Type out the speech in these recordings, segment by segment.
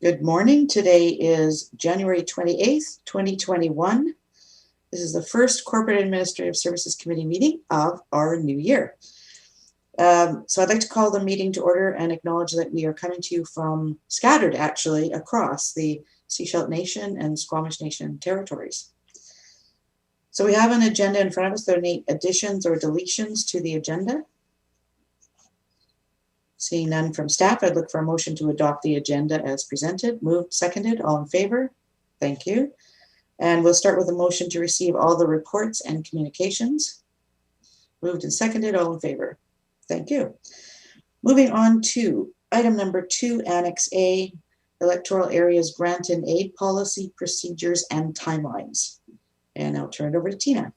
Good morning. Today is January 28th, 2021. This is the first Corporate Administrative Services Committee meeting of our new year. So I'd like to call the meeting to order and acknowledge that we are coming to you from scattered actually across the Sechelt Nation and Squamish Nation territories. So we have an agenda in front of us. There are any additions or deletions to the agenda? Seeing none from staff, I'd look for a motion to adopt the agenda as presented. Moved, seconded, all in favor? Thank you. And we'll start with a motion to receive all the reports and communications. Moved and seconded, all in favor? Thank you. Moving on to item number 2, Annex A, Electoral Areas Grant and Aid Policy, Procedures, and Timelines. And I'll turn it over to Tina.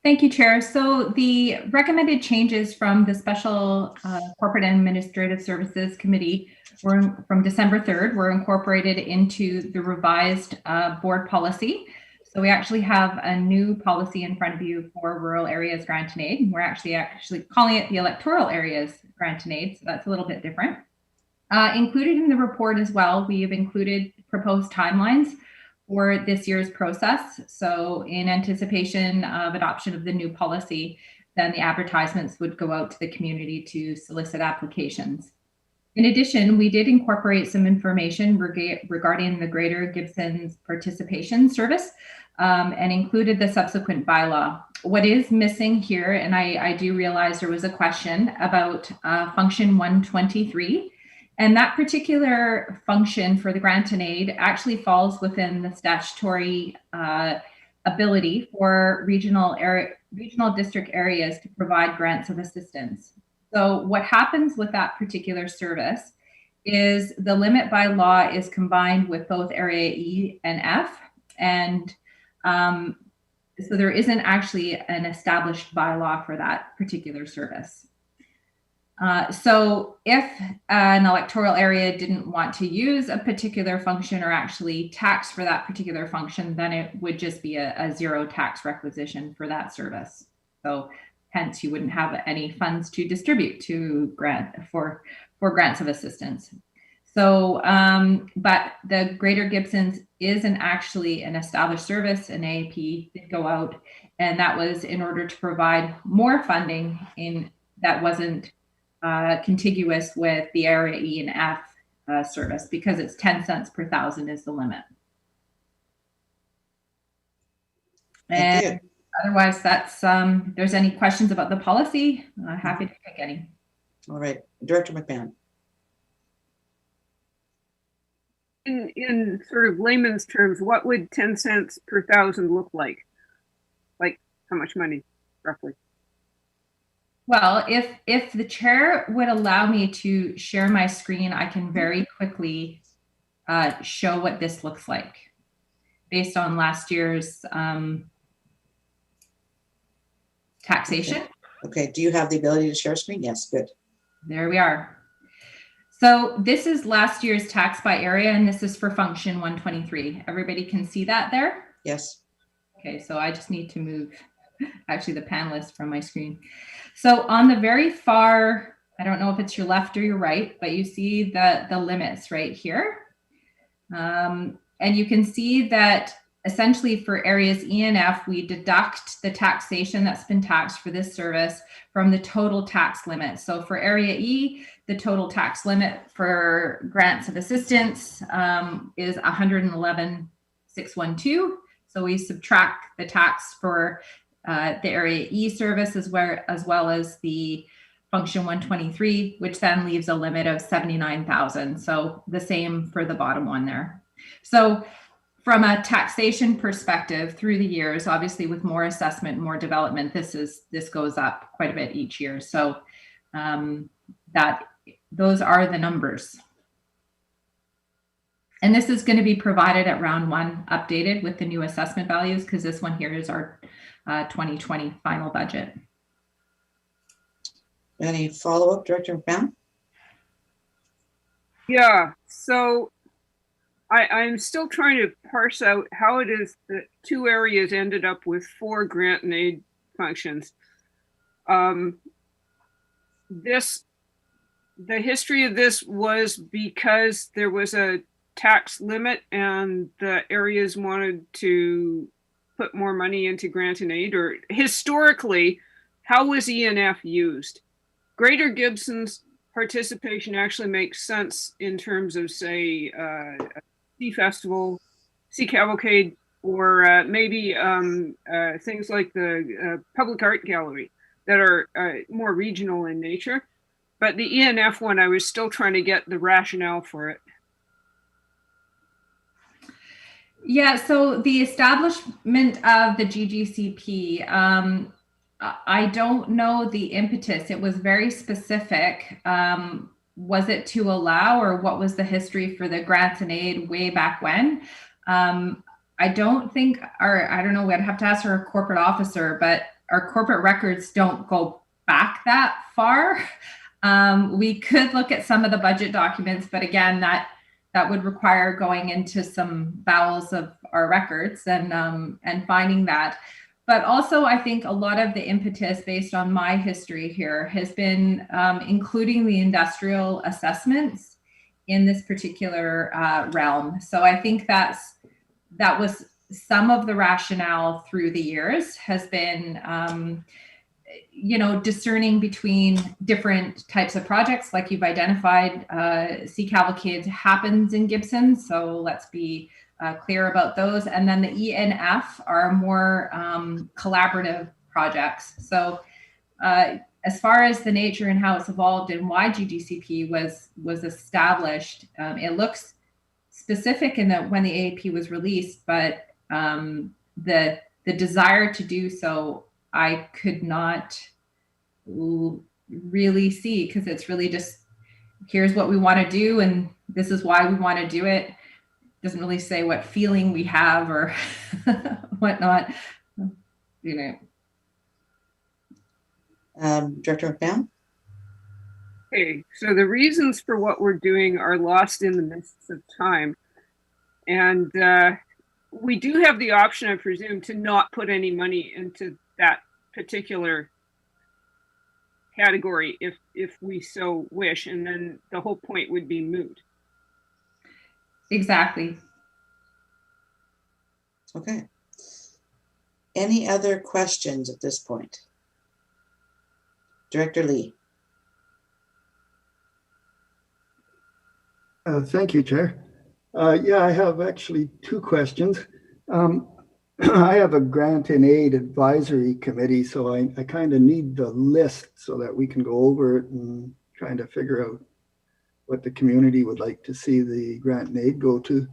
Thank you, Chair. So the recommended changes from the Special Corporate and Administrative Services Committee were from December 3rd were incorporated into the revised board policy. So we actually have a new policy in front of you for rural areas grant and aid. We're actually calling it the electoral areas grant and aid. So that's a little bit different. Included in the report as well, we have included proposed timelines for this year's process. So in anticipation of adoption of the new policy, then the advertisements would go out to the community to solicit applications. In addition, we did incorporate some information regarding the Greater Gibson's participation service and included the subsequent bylaw. What is missing here, and I do realize there was a question about function 123, and that particular function for the grant and aid actually falls within the statutory ability for regional district areas to provide grants of assistance. So what happens with that particular service is the limit by law is combined with both Area E and F. And so there isn't actually an established bylaw for that particular service. So if an electoral area didn't want to use a particular function or actually tax for that particular function, then it would just be a zero tax requisition for that service. So hence you wouldn't have any funds to distribute to for grants of assistance. So, but the Greater Gibson's isn't actually an established service. An AAP did go out, and that was in order to provide more funding that wasn't contiguous with the Area E and F service, because it's 10 cents per thousand is the limit. And otherwise, that's if there's any questions about the policy, happy to take any. All right, Director McMahon. In sort of layman's terms, what would 10 cents per thousand look like? Like how much money, roughly? Well, if the chair would allow me to share my screen, I can very quickly show what this looks like based on last year's taxation. Okay, do you have the ability to share screen? Yes, good. There we are. So this is last year's tax by area, and this is for function 123. Everybody can see that there? Yes. Okay, so I just need to move actually the panelists from my screen. So on the very far, I don't know if it's your left or your right, but you see the limits right here. And you can see that essentially for areas E and F, we deduct the taxation that's been taxed for this service from the total tax limit. So for area E, the total tax limit for grants of assistance is 111,612. So we subtract the tax for the Area E service as well as the function 123, which then leaves a limit of 79,000. So the same for the bottom one there. So from a taxation perspective through the years, obviously with more assessment, more development, this goes up quite a bit each year. So those are the numbers. And this is going to be provided at round 1, updated with the new assessment values, because this one here is our 2020 final budget. Any follow-up, Director McMahon? Yeah, so I'm still trying to parse out how it is that 2 areas ended up with 4 grant and aid functions. This the history of this was because there was a tax limit and the areas wanted to put more money into grant and aid? Or historically, how was ENF used? Greater Gibson's participation actually makes sense in terms of, say, Sea Festival, Sea Cavalcade, or maybe things like the Public Art Gallery that are more regional in nature. But the ENF one, I was still trying to get the rationale for it. Yeah, so the establishment of the GGCP, I don't know the impetus. It was very specific. Was it to allow, or what was the history for the grants and aid way back when? I don't think, or I don't know, I'd have to ask our corporate officer, but our corporate records don't go back that far. We could look at some of the budget documents, but again, that would require going into some bowels of our records and finding that. But also, I think a lot of the impetus based on my history here has been including the industrial assessments in this particular realm. So I think that was some of the rationale through the years has been, discerning between different types of projects. Like you've identified, Sea Cavalcade happens in Gibson, so let's be clear about those. And then the ENF are more collaborative projects. So as far as the nature and how it's evolved and why GGCP was established, it looks specific in that when the AAP was released, but the desire to do so, I could not really see, because it's really just, here's what we want to do and this is why we want to do it. Doesn't really say what feeling we have or whatnot, Director McMahon? Okay, so the reasons for what we're doing are lost in the mists of time. And we do have the option, I presume, to not put any money into that particular category if we so wish, and then the whole point would be moot. Exactly. Okay. Any other questions at this point? Director Lee. Thank you, Chair. Yeah, I have actually two questions. I have a grant and aid advisory committee, so I kind of need the list so that we can go over it and kind of figure out what the community would like to see the grant and aid go to.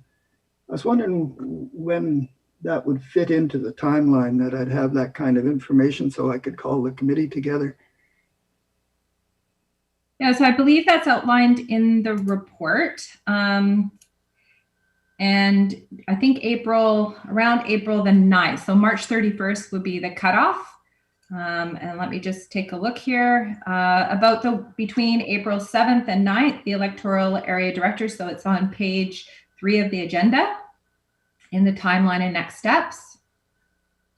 I was wondering when that would fit into the timeline that I'd have that kind of information so I could call the committee together. Yeah, so I believe that's outlined in the report. And I think around April the 9th. So March 31st would be the cutoff. And let me just take a look here. Between April 7th and 9th, the electoral area director. So it's on page 3 of the agenda in the timeline and next steps.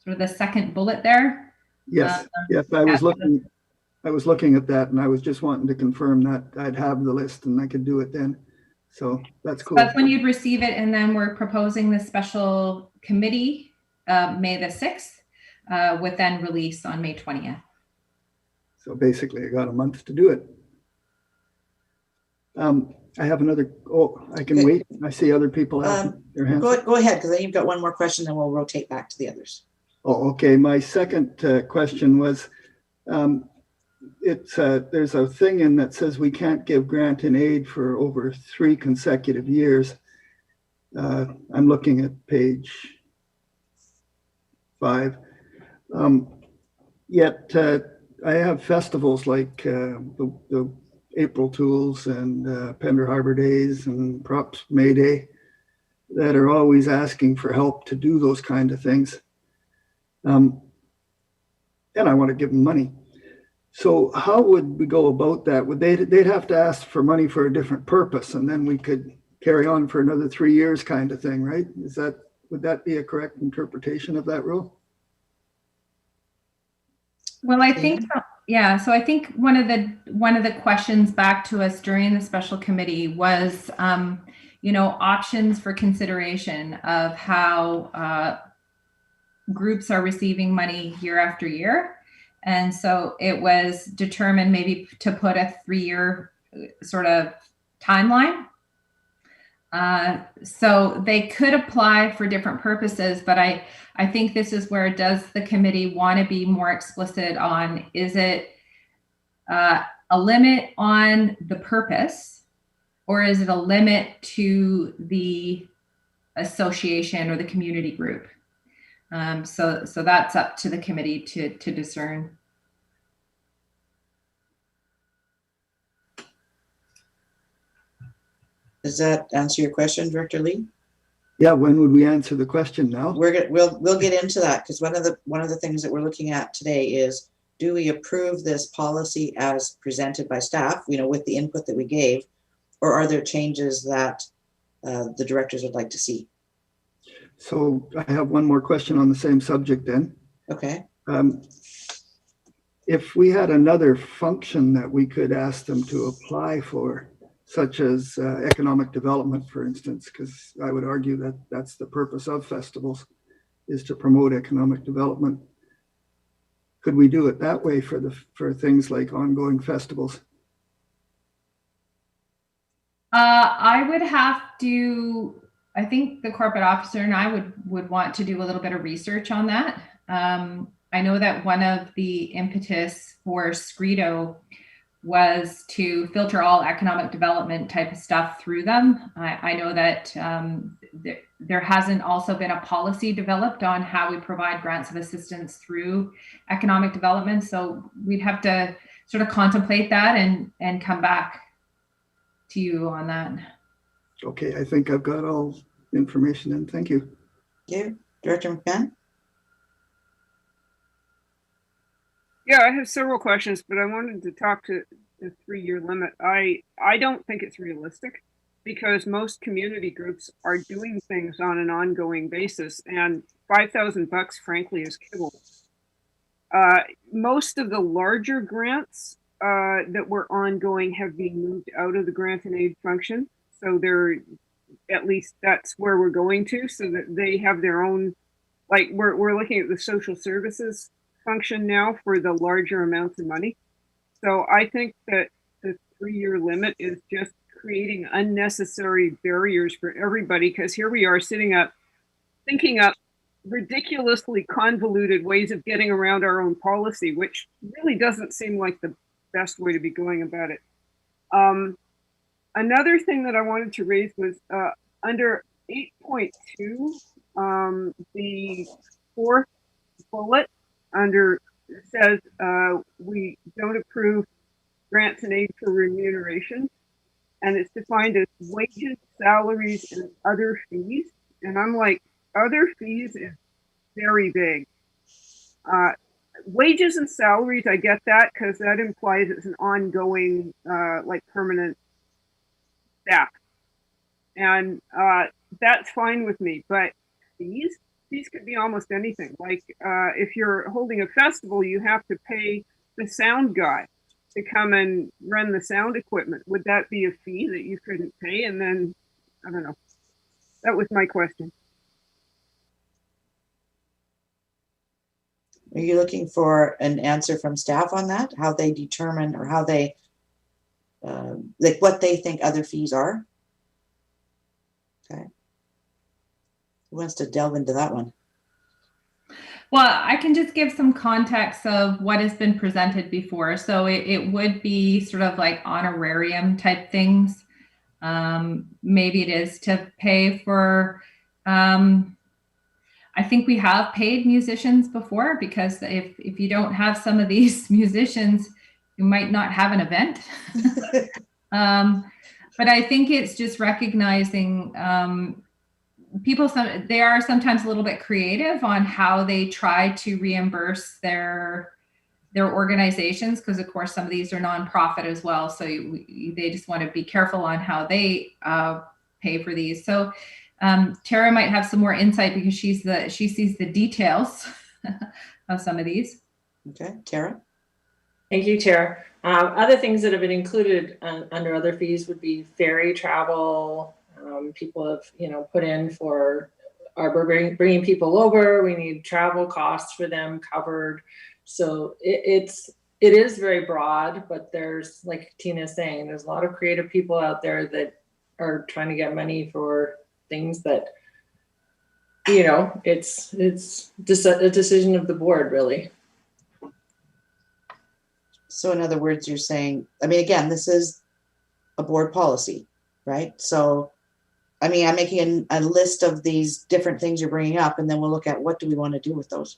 Sort of the second bullet there. Yes, yes, I was looking at that and I was just wanting to confirm that I'd have the list and I could do it then. So that's cool. That's when you'd receive it, and then we're proposing the special committee May the 6th, with then release on May 20th. So basically I got a month to do it. I have another, I can wait. I see other people have their hands. Go ahead, because then you've got one more question, then we'll rotate back to the others. Oh, okay. My second question was, there's a thing in that says we can't give grant and aid for over 3 consecutive years. I'm looking at page 5. Yet I have festivals like the April Tools and Pender Harbor Days and Props May Day that are always asking for help to do those kind of things. And I want to give them money. So how would we go about that? They'd have to ask for money for a different purpose, and then we could carry on for another 3 years kind of thing, right? Would that be a correct interpretation of that rule? Well, I think yeah, so I think one of the questions back to us during the special committee was, options for consideration of how groups are receiving money year after year. And so it was determined maybe to put a 3-year sort of timeline. So they could apply for different purposes, but I think this is where does the committee want to be more explicit on, is it a limit on the purpose, or is it a limit to the association or the community group? So that's up to the committee to discern. Does that answer your question, Director Lee? Yeah, when would we answer the question now? We'll get into that, because one of the things that we're looking at today is, do we approve this policy as presented by staff, with the input that we gave, or are there changes that the directors would like to see? So I have one more question on the same subject then. Okay. If we had another function that we could ask them to apply for, such as economic development, for instance, because I would argue that that's the purpose of festivals, is to promote economic development. Could we do it that way for things like ongoing festivals? I think the corporate officer and I would want to do a little bit of research on that. I know that one of the impetus for Scredo was to filter all economic development type of stuff through them. I know that there hasn't also been a policy developed on how we provide grants of assistance through economic development. So we'd have to sort of contemplate that and come back to you on that. Okay, I think I've got all the information in. Thank you. Thank you. Director McMahon? Yeah, I have several questions, but I wanted to talk to the 3-year limit. I don't think it's realistic, because most community groups are doing things on an ongoing basis, and $5,000, frankly, is kibble. Most of the larger grants that were ongoing have been moved out of the grant and aid function. So they're, at least that's where we're going to, so that they have their own, like we're looking at the social services function now for the larger amounts of money. So I think that the 3-year limit is just creating unnecessary barriers for everybody, because here we are thinking up ridiculously convoluted ways of getting around our own policy, which really doesn't seem like the best way to be going about it. Another thing that I wanted to raise was under 8.2, the 4th bullet says we don't approve grants and aid for remuneration, and it's defined as wages, salaries, and other fees. And I'm like, other fees is very vague. Wages and salaries, I get that, because that implies it's an ongoing, like permanent staff, and that's fine with me. But fees could be almost anything. Like if you're holding a festival, you have to pay the sound guy to come and run the sound equipment. Would that be a fee that you couldn't pay? And then, I don't know. That was my question. Are you looking for an answer from staff on that? How they determine, or how they, like what they think other fees are? Okay. Who wants to delve into that one? Well, I can just give some context of what has been presented before. So it would be sort of like honorarium type things. Maybe it is to pay for, I think we have paid musicians before, because if you don't have some of these musicians, you might not have an event. But I think it's just recognizing people, they are sometimes a little bit creative on how they try to reimburse their organizations, because of course some of these are nonprofit as well. So they just want to be careful on how they pay for these. So Tara might have some more insight, because she sees the details of some of these. Okay, Tara? Thank you, Chair. Other things that have been included under other fees would be ferry travel. People have, put in for bringing people over. We need travel costs for them covered. So it is very broad, but there's, like Tina's saying, there's a lot of creative people out there that are trying to get money for things that, it's just a decision of the board, really. So in other words, you're saying, I mean, again, this is a board policy, right? So, I mean, I'm making a list of these different things you're bringing up, and then we'll look at what do we want to do with those.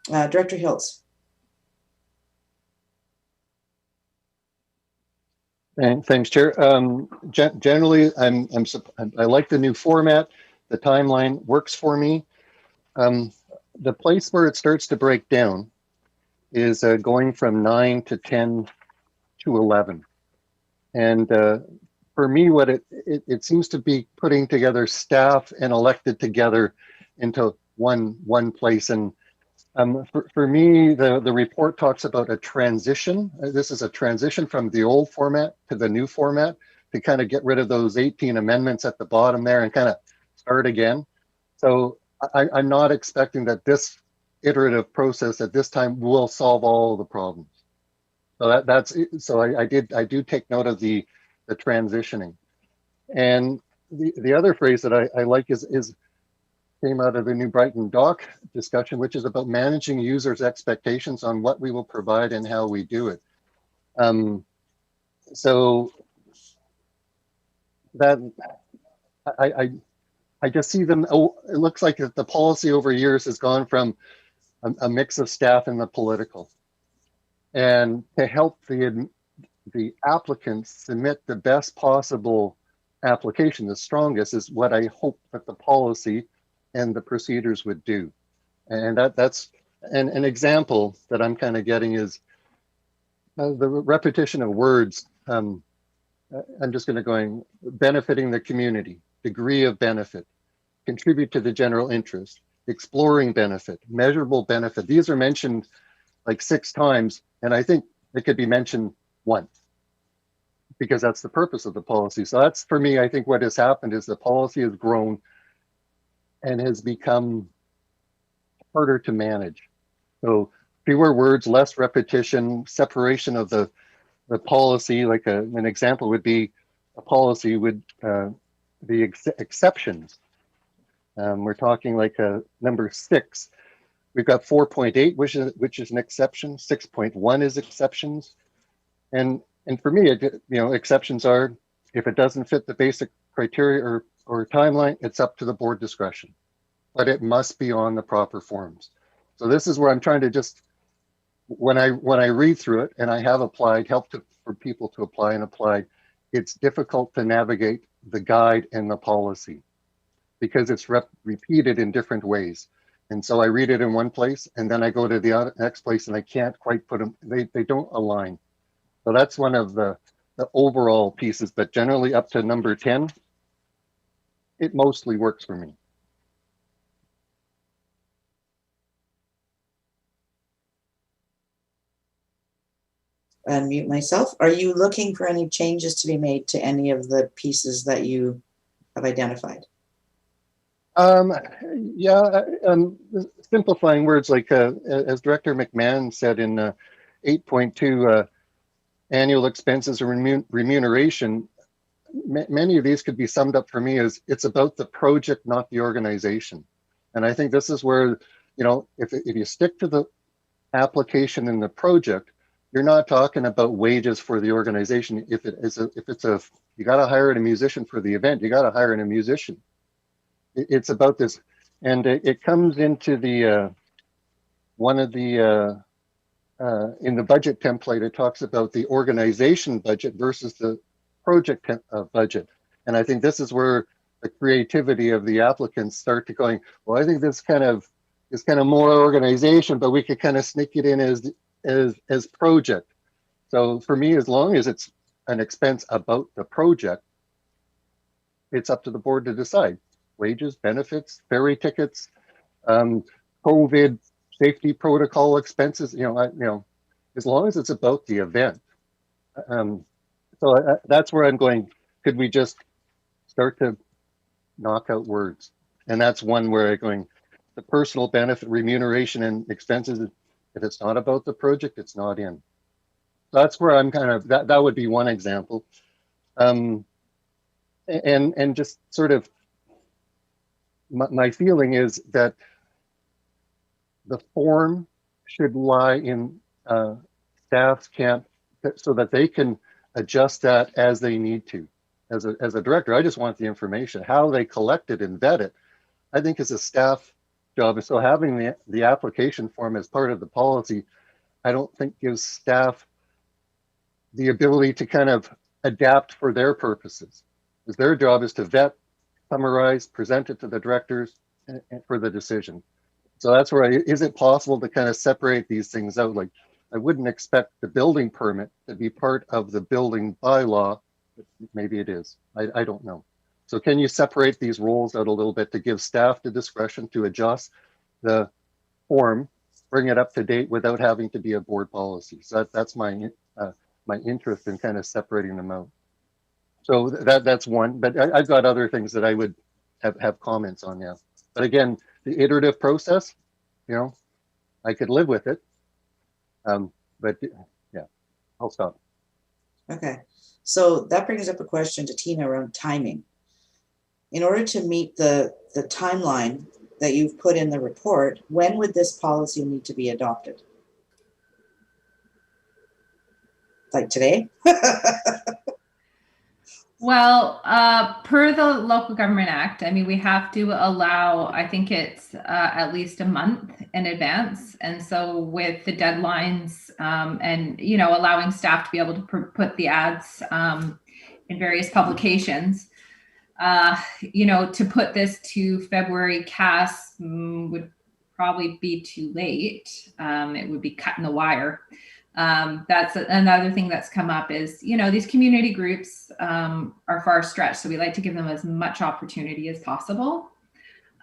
Director Hills. Thanks, Chair. Generally, I like the new format. The timeline works for me. The place where it starts to break down is going from 9 to 10 to 11. And for me, what it seems to be putting together staff and elected together into one place. And for me, the report talks about a transition. This is a transition from the old format to the new format to kind of get rid of those 18 amendments at the bottom there and kind of start again. So I'm not expecting that this iterative process at this time will solve all the problems. So I do take note of the transitioning. And the other phrase that I like is came out of the New Brighton doc discussion, which is about managing users' expectations on what we will provide and how we do it. So that I just see them. Oh, it looks like the policy over years has gone from a mix of staff and the political, and to help the applicants submit the best possible application, the strongest, is what I hope that the policy and the procedures would do. And that's an example that I'm kind of getting is the repetition of words. I'm just going to go benefiting the community, degree of benefit, contribute to the general interest, exploring benefit, measurable benefit. These are mentioned like 6 times, and I think it could be mentioned once because that's the purpose of the policy. So that's, for me, I think what has happened is the policy has grown and has become harder to manage. So fewer words, less repetition, separation of the policy. Like an example would be a policy would the exceptions. We're talking like number 6. We've got 4.8, which is an exception. 6.1 is exceptions, and for me, exceptions are if it doesn't fit the basic criteria or timeline, it's up to the board discretion, but it must be on the proper forms. So this is where I'm trying to just when I read through it, and I have applied for people to apply and apply. It's difficult to navigate the guide and the policy because it's repeated in different ways. And so I read it in one place and then I go to the next place and I can't quite put them, they don't align. So that's one of the overall pieces, but generally up to number 10, it mostly works for me. Unmute myself. Are you looking for any changes to be made to any of the pieces that you have identified? Simplifying words like, as Director McMahon said in 8.2, annual expenses and remuneration, many of these could be summed up for me as it's about the project, not the organization. And I think this is where, if you stick to the application and the project, you're not talking about wages for the organization. If you got to hire a musician for the event, you got to hire a musician. It's about this, and it comes into the one of the in the budget template. It talks about the organization budget versus the project budget, and I think this is where the creativity of the applicants start to going. Well, I think this kind of more organization, but we could kind of sneak it in as project. So for me, as long as it's an expense about the project, it's up to the board to decide. Wages, benefits, ferry tickets, COVID, safety protocol expenses. as long as it's about the event. So that's where I'm going. Could we just start to knock out words? And that's one where I'm going, the personal benefit, remuneration and expenses, if it's not about the project, it's not in. That's where I'm kind of, that would be one example. And just sort of, my feeling is that the form should lie in staff's camp so that they can adjust that as they need to. As a director, I just want the information. How they collect it and vet it, I think is a staff job. And so having the application form as part of the policy, I don't think gives staff the ability to kind of adapt for their purposes. Because their job is to vet, summarize, present it to the directors and for the decision. So that's where is it possible to kind of separate these things out? Like, I wouldn't expect the building permit to be part of the building bylaw, but maybe it is. I don't know. So can you separate these roles out a little bit to give staff the discretion to adjust the form, bring it up to date without having to be a board policy? So that's my my interest in kind of separating them out. So that's one, but I've got other things that I would have comments on now. But again, the iterative process, you know, I could live with it. But yeah, I'll stop. Okay, so that brings up a question to Tina around timing. In order to meet the timeline that you've put in the report, when would this policy need to be adopted? Like today? Well, per the Local Government Act, I mean, we have to allow, I think it's at least a month in advance. And so with the deadlines and, you know, allowing staff to be able to put the ads in various publications, you know, to put this to February CAS would probably be too late. It would be cutting the wire. That's another thing that's come up is, you know, these community groups are far stretched. So we like to give them as much opportunity as possible.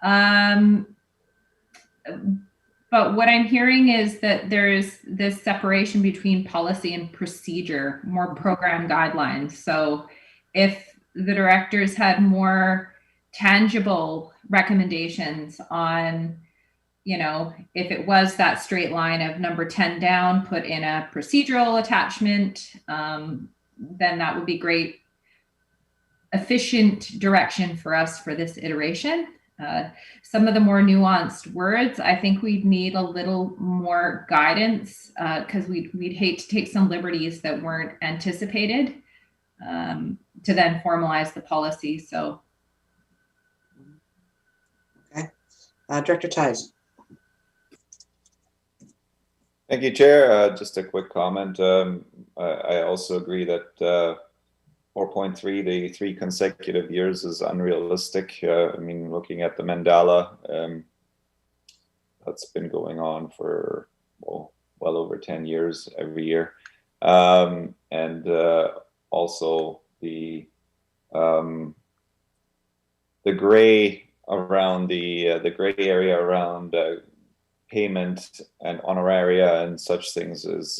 But what I'm hearing is that there's this separation between policy and procedure, more program guidelines. So if the directors had more tangible recommendations on, you know, if it was that straight line of number 10 down, put in a procedural attachment, then that would be great, efficient direction for us for this iteration. Some of the more nuanced words, I think we'd need a little more guidance because we'd hate to take some liberties that weren't anticipated to then formalize the policy. So, Okay, Director Ties. Thank you, Chair. Just a quick comment. I also agree that 4.3, the 3 consecutive years, is unrealistic. I mean, looking at the mandala, that's been going on for well over 10 years every year, and also the gray around the gray area around payment and honoraria and such things is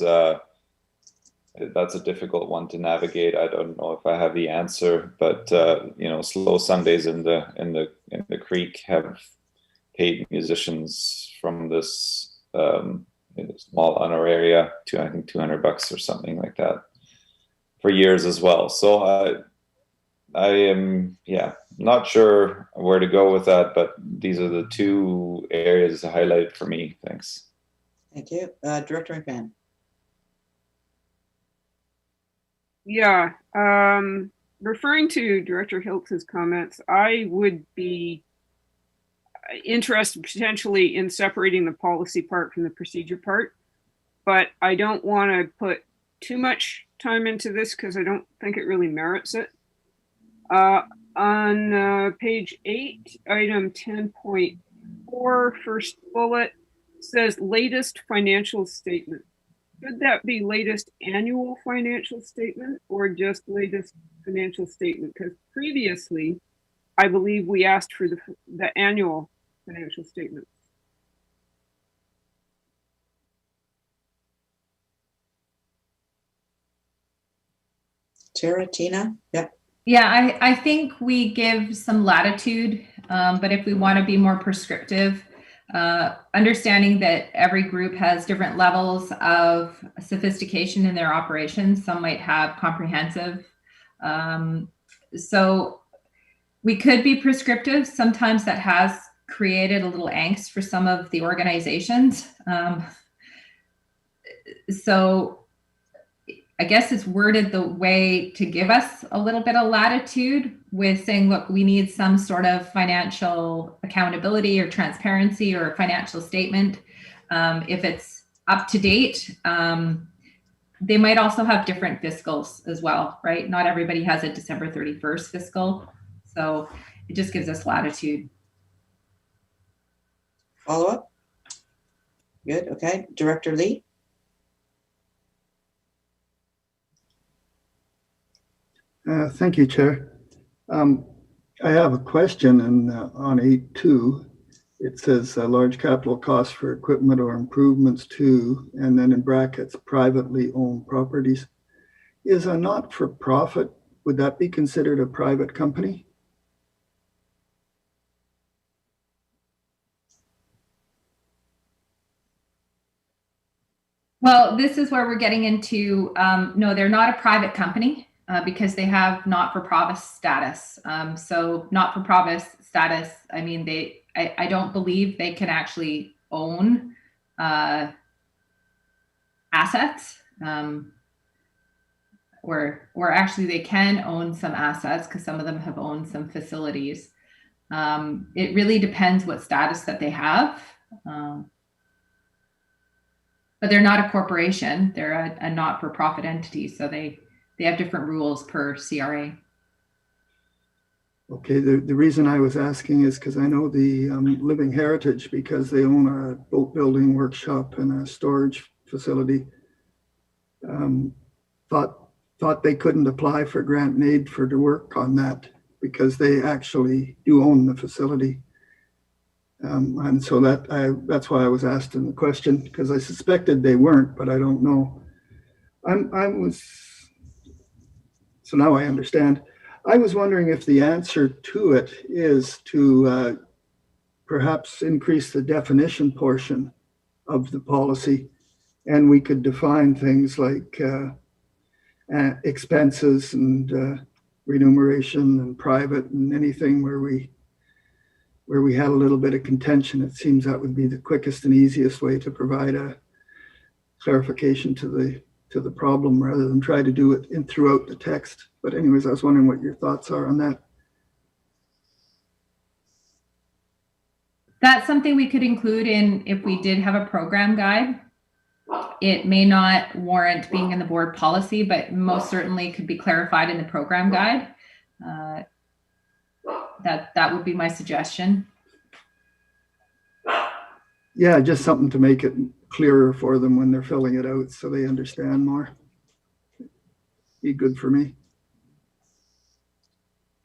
that's a difficult one to navigate. I don't know if I have the answer, but you know, Slow Sundays in the Creek have paid musicians from this small honoraria to, I think, $200 or something like that for years as well. So I am not sure where to go with that, but these are the 2 areas highlighted for me. Thanks. Thank you. Director McMahon. Yeah, referring to Director Hiltz's comments, I would be interested potentially in separating the policy part from the procedure part, but I don't want to put too much time into this because I don't think it really merits it. On page 8, item 10.4, first bullet, says latest financial statement. Should that be latest annual financial statement or just latest financial statement? Because previously, I believe we asked for the annual financial statement. Tara, Tina? Yeah. Yeah, I think we give some latitude, but if we want to be more prescriptive, understanding that every group has different levels of sophistication in their operations, some might have comprehensive. So we could be prescriptive. Sometimes that has created a little angst for some of the organizations. So I guess it's worded the way to give us a little bit of latitude with saying, look, we need some sort of financial accountability or transparency or financial statement. If it's up to date, they might also have different fiscals as well, right? Not everybody has a December 31st fiscal. So it just gives us latitude. Follow up? Good. Okay. Director Lee? Thank you, Chair. I have a question on 8.2. It says large capital costs for equipment or improvements to, and then in brackets, privately owned properties. Is a not-for-profit, would that be considered a private company? Well, this is where we're getting into, no, they're not a private company. Because they have not-for-profit status. So not-for-profit status, I mean, I don't believe they can actually own assets. Or actually they can own some assets because some of them have owned some facilities. It really depends what status that they have. But they're not a corporation. They're a not-for-profit entity. So they have different rules per CRA. Okay, the reason I was asking is because I know the Living Heritage, because they own a boat building workshop and a storage facility, thought they couldn't apply for grant and aid for the work on that because they actually do own the facility. And so that's why I was asking the question, because I suspected they weren't, but I don't know. So now I understand. I was wondering if the answer to it is to perhaps increase the definition portion of the policy, and we could define things like expenses and remuneration and private and anything where we had a little bit of contention. It seems that would be the quickest and easiest way to provide a clarification to the problem rather than try to do it throughout the text. But anyways, I was wondering what your thoughts are on that. That's something we could include in if we did have a program guide. It may not warrant being in the board policy, but most certainly could be clarified in the program guide. That would be my suggestion. Yeah, just something to make it clearer for them when they're filling it out so they understand more. Be good for me.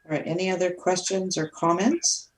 All right, any other questions or comments?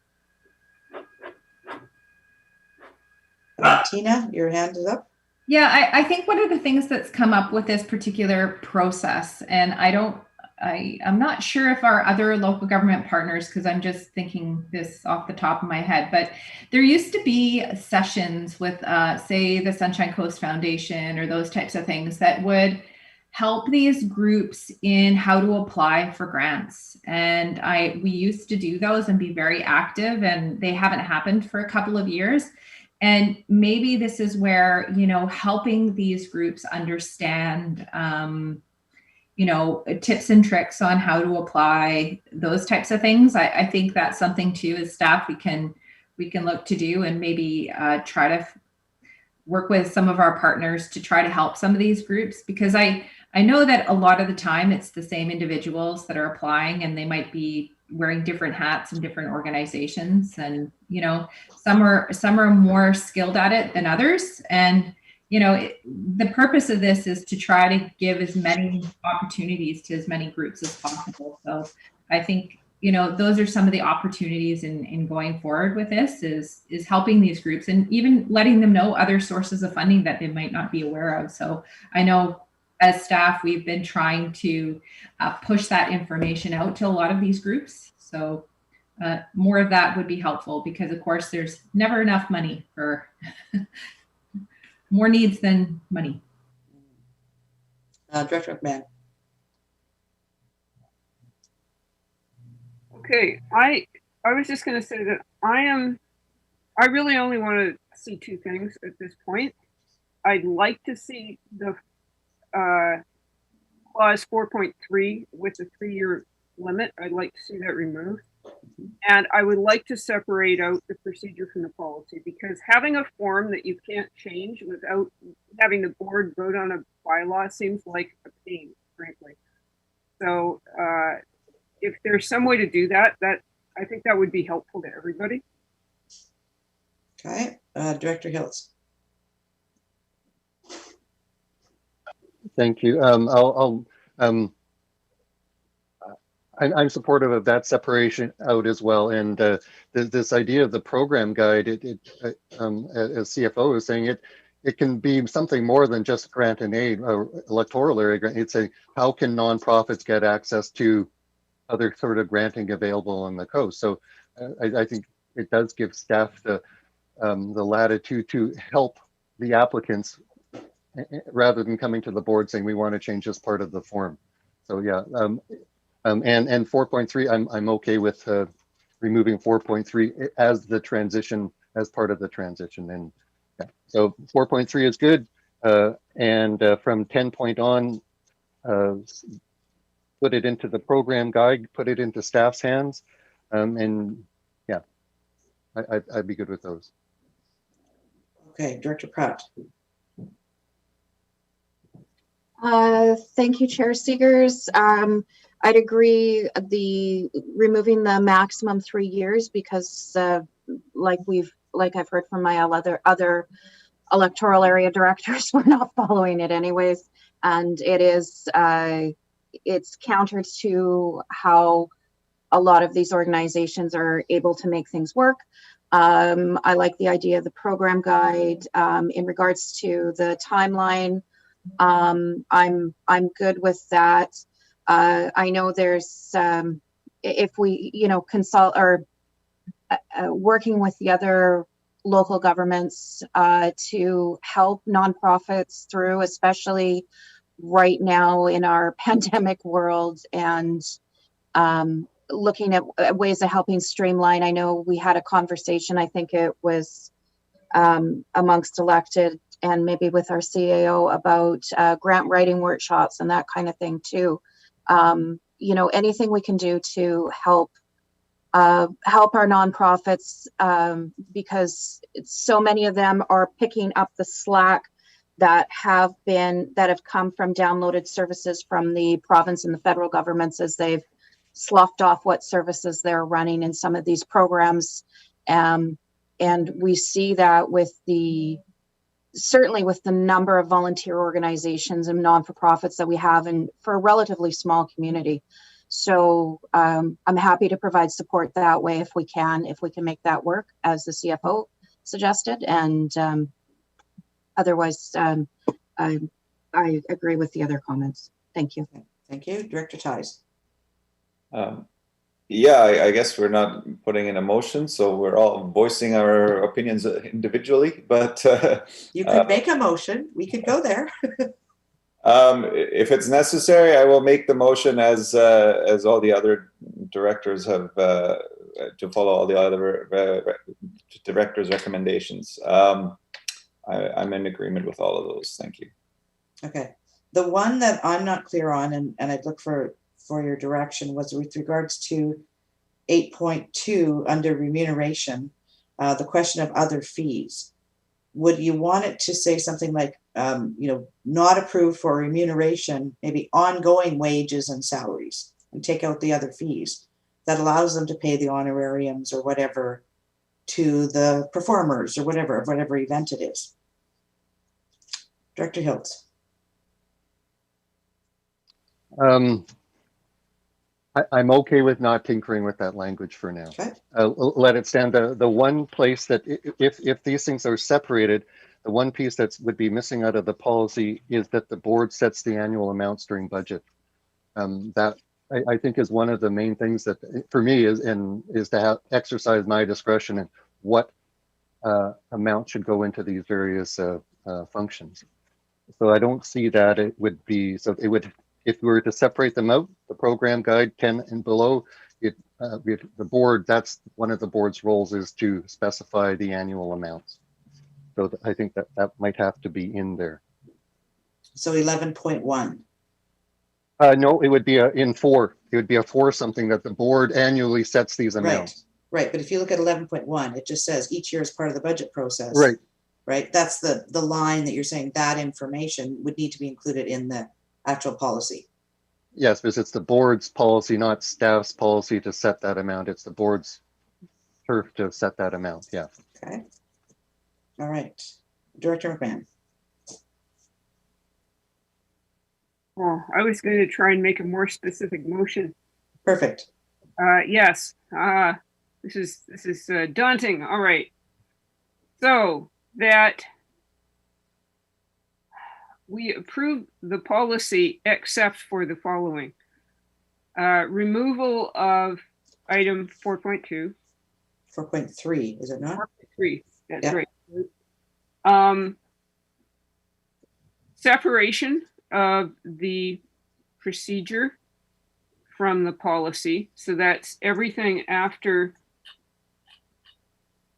Tina, your hand is up. Yeah, I think one of the things that's come up with this particular process, and I'm not sure if our other local government partners, because I'm just thinking this off the top of my head, but there used to be sessions with, say, the Sunshine Coast Foundation or those types of things that would help these groups in how to apply for grants. And we used to do those and be very active, and they haven't happened for a couple of years. And maybe this is where, helping these groups understand, tips and tricks on how to apply, those types of things. I think that's something too, as staff, we can look to do, and maybe try to work with some of our partners to try to help some of these groups, because I know that a lot of the time it's the same individuals that are applying, and they might be wearing different hats in different organizations, and some are more skilled at it than others. And the purpose of this is to try to give as many opportunities to as many groups as possible. So I think those are some of the opportunities in going forward with this, is helping these groups and even letting them know other sources of funding that they might not be aware of. So I know as staff, we've been trying to push that information out to a lot of these groups. So more of that would be helpful because, of course, there's never enough money for more needs than money. Director McMahon. Okay, I was just going to say that I really only want to see two things at this point. I'd like to see the clause 4.3 with the 3-year limit. I'd like to see that removed. And I would like to separate out the procedure from the policy, because having a form that you can't change without having the board vote on a bylaw seems like a pain, frankly. So if there's some way to do that, I think that would be helpful to everybody. Okay, Director Hills. Thank you. I'm supportive of that separation out as well. And this idea of the program guide, as CFO is saying, it can be something more than just grant and aid, electoral area grant. It's how can nonprofits get access to other sort of granting available on the coast. So I think it does give staff the latitude to help the applicants rather than coming to the board saying we want to change this part of the form. So yeah, and 4.3, I'm okay with removing 4.3 as the transition, as part of the transition. And yeah, so 4.3 is good, and from 10 point on, put it into the program guide, put it into staff's hands, and yeah, I'd be good with those. Okay, Director Pratt. Thank you, Chair Seegers. I'd agree removing the maximum 3 years because like I've heard from my other electoral area directors, we're not following it anyways. And it's counter to how a lot of these organizations are able to make things work. I like the idea of the program guide. In regards to the timeline, I'm good with that. I know there's if we consult or working with the other local governments to help nonprofits through, especially right now in our pandemic world, and looking at ways of helping streamline. I know we had a conversation, I think it was amongst elected and maybe with our CAO about grant writing workshops and that kind of thing too. Anything we can do to help our nonprofits, because so many of them are picking up the slack that have come from downloaded services from the province and the federal governments as they've sloughed off what services they're running in some of these programs. And we see that certainly with the number of volunteer organizations and non-for-profits that we have, and for a relatively small community. So I'm happy to provide support that way if we can make that work as the CFO suggested. And otherwise, I agree with the other comments. Thank you. Thank you. Director Ties. Yeah, I guess we're not putting in a motion, so we're all voicing our opinions individually, but you could make a motion. We could go there. If it's necessary, I will make the motion as all the other directors have to follow all the other directors' recommendations. I'm in agreement with all of those. Thank you. Okay. The one that I'm not clear on, and I'd look for your direction, was with regards to 8.2 under remuneration, the question of other fees. Would you want it to say something like, not approved for remuneration, maybe ongoing wages and salaries, and take out the other fees that allows them to pay the honorariums or whatever to the performers or whatever event it is? Director Hiltz. I'm okay with not tinkering with that language for now. Okay. Let it stand. The one place that if these things are separated, the one piece that would be missing out of the policy is that the board sets the annual amounts during budget. That I think is one of the main things that for me is to exercise my discretion in what amount should go into these various functions. So I don't see that it would be, so it would, if we were to separate them out, the program guide 10 and below, the board, that's one of the board's roles, is to specify the annual amounts. So I think that might have to be in there. So 11.1. No, it would be in 4. It would be a 4 something that the board annually sets these amounts. Right. But if you look at 11.1, it just says each year as part of the budget process. Right. Right. That's the line that you're saying that information would need to be included in the actual policy. Yes, because it's the board's policy, not staff's policy to set that amount. It's the board's turf to set that amount. Yeah. Okay. All right. Director McMahon. Oh, I was going to try and make a more specific motion. Perfect. Yes. This is daunting. All right. So that we approve the policy except for the following. Removal of item 4.2. 4.3, is it not? 4.3, that's Yeah. right. Separation of the procedure from the policy. So that's everything after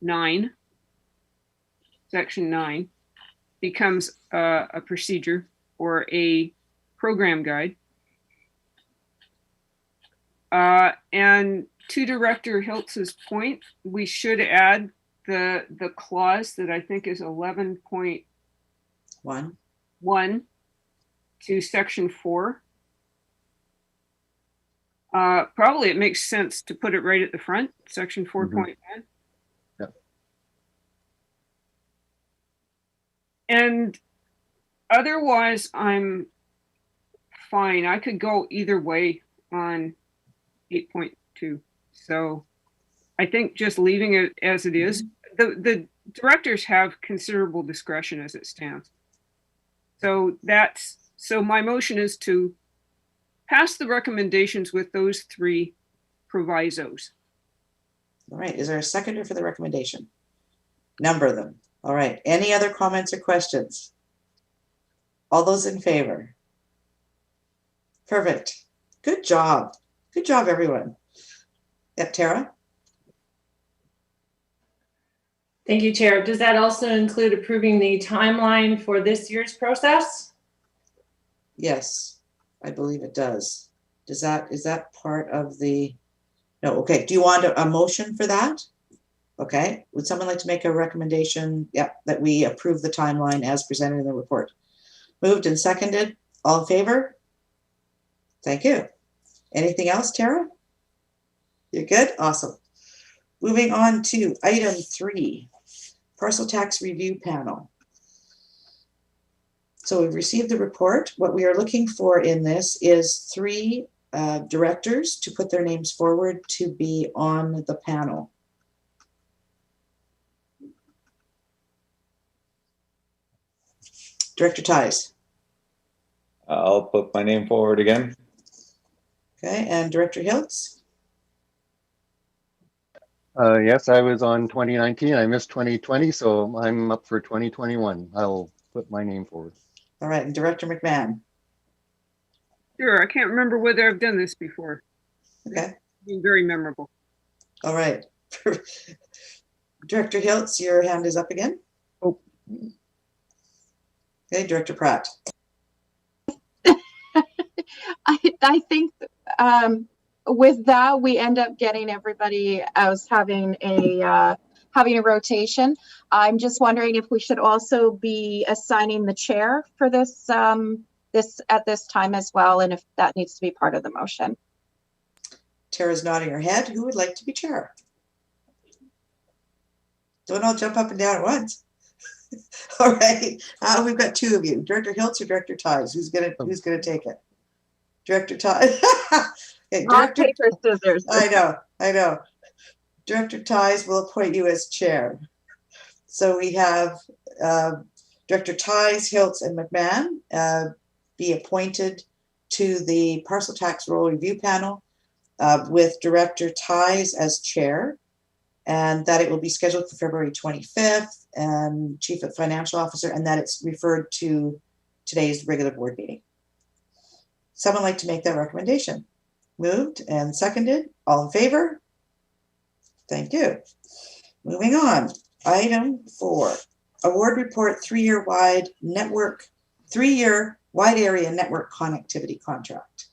9, section 9, becomes a procedure or a program guide. And to Director Hiltz's point, we should add the clause that I think is 11.1 to section 4. Probably it makes sense to put it right at the front, section 4.1. Yep. And otherwise, I'm fine. I could go either way on 8.2. So I think just leaving it as it is. The directors have considerable discretion as it stands. So my motion is to pass the recommendations with those 3 provisos. All right. Is there a seconder for the recommendation? Number them. All right. Any other comments or questions? All those in favor? Perfect. Good job. Good job, everyone. Yep, Tara? Thank you, Chair. Does that also include approving the timeline for this year's process? Yes, I believe it does. Is that part of the, no, okay. Do you want a motion for that? Okay. Would someone like to make a recommendation? Yep, that we approve the timeline as presented in the report. Moved and seconded. All in favor? Thank you. Anything else, Tara? You're good? Awesome. Moving on to item 3, parcel tax review panel. So we've received the report. What we are looking for in this is 3 directors to put their names forward to be on the panel. Director Ties. I'll put my name forward again. Okay, and Director Hiltz. Yes, I was on 2019. I missed 2020, so I'm up for 2021. I'll put my name forward. All right, and Director McMahon. Sure, I can't remember whether I've done this before. Okay. It's been very memorable. All right. Director Hiltz, your hand is up again. Oh. Okay, Director Pratt. I think with that, we end up getting everybody as having a rotation. I'm just wondering if we should also be assigning the chair for this at this time as well, and if that needs to be part of the motion. Tara's nodding her head. Who would like to be chair? Don't all jump up and down at once. All right. We've got 2 of you, Director Hiltz or Director Ties. Who's gonna take it? Director Ties. Okay, Rock, paper, scissors. I know. Director Ties will appoint you as chair. So we have Director Ties, Hiltz, and McMahon be appointed to the Parcel Tax Roll Review Panel with Director Ties as chair, and that it will be scheduled for February 25th, and Chief Financial Officer, and that it's referred to today's regular board meeting. Someone like to make that recommendation? Moved and seconded. All in favor? Thank you. Moving on. Item 4. Award report 3-year wide area network connectivity contract.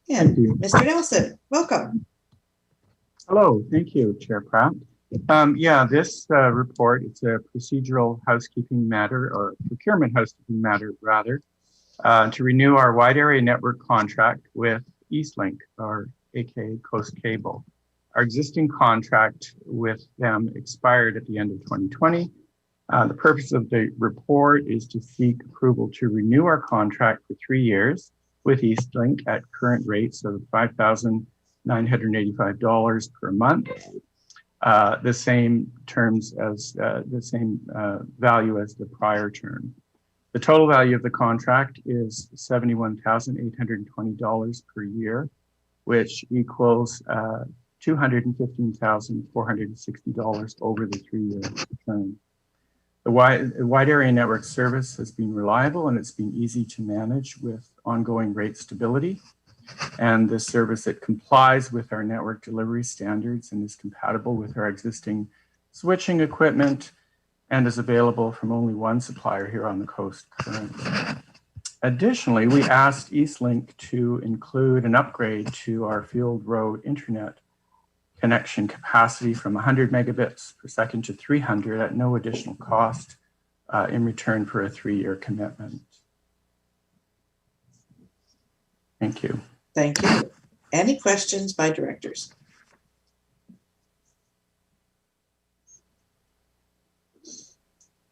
And Mr. Nelson, welcome. Hello, thank you, Chair Pratt. This report, it's a procedural housekeeping matter, or procurement housekeeping matter rather, to renew our wide area network contract with Eastlink, or aka Coast Cable. Our existing contract with them expired at the end of 2020. The purpose of the report is to seek approval to renew our contract for 3 years with Eastlink at current rates of $5,985 per month. The same terms as the same value as the prior term. The total value of the contract is $71,820 per year, which equals $215,460 over the 3-year term. The wide area network service has been reliable and it's been easy to manage with ongoing rate stability. And this service, it complies with our network delivery standards and is compatible with our existing switching equipment and is available from only one supplier here on the coast currently. Additionally, we asked Eastlink to include an upgrade to our field road internet connection capacity from 100 megabits per second to 300 at no additional cost in return for a 3-year commitment. Thank you. Thank you. Any questions by directors?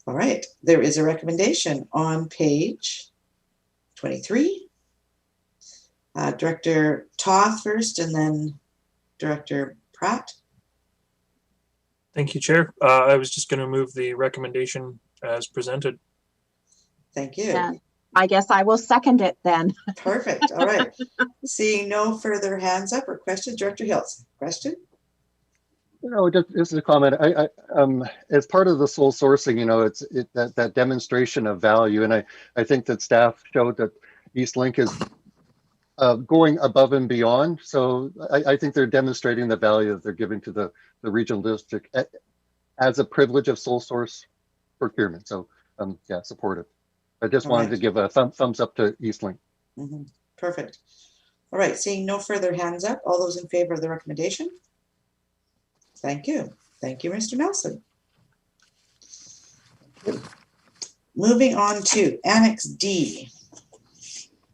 All right, there is a recommendation on page 23. Director Toth first, and then Director Pratt. Thank you, Chair. I was just going to move the recommendation as presented. Thank you. Yeah. I guess I will second it then. Perfect. All right. Seeing no further hands up or questions, Director Hiltz, question? Just as a comment, I as part of the sole sourcing, that demonstration of value, and I think that staff showed that Eastlink is going above and beyond. So I think they're demonstrating the value that they're giving to the regional district as a privilege of sole source procurement. So yeah, supportive. I just wanted to give a thumbs up to Eastlink. Mm-hmm. Perfect. All right, seeing no further hands up, all those in favor of the recommendation? Thank you. Thank you, Mr. Nelson. Moving on to Annex D,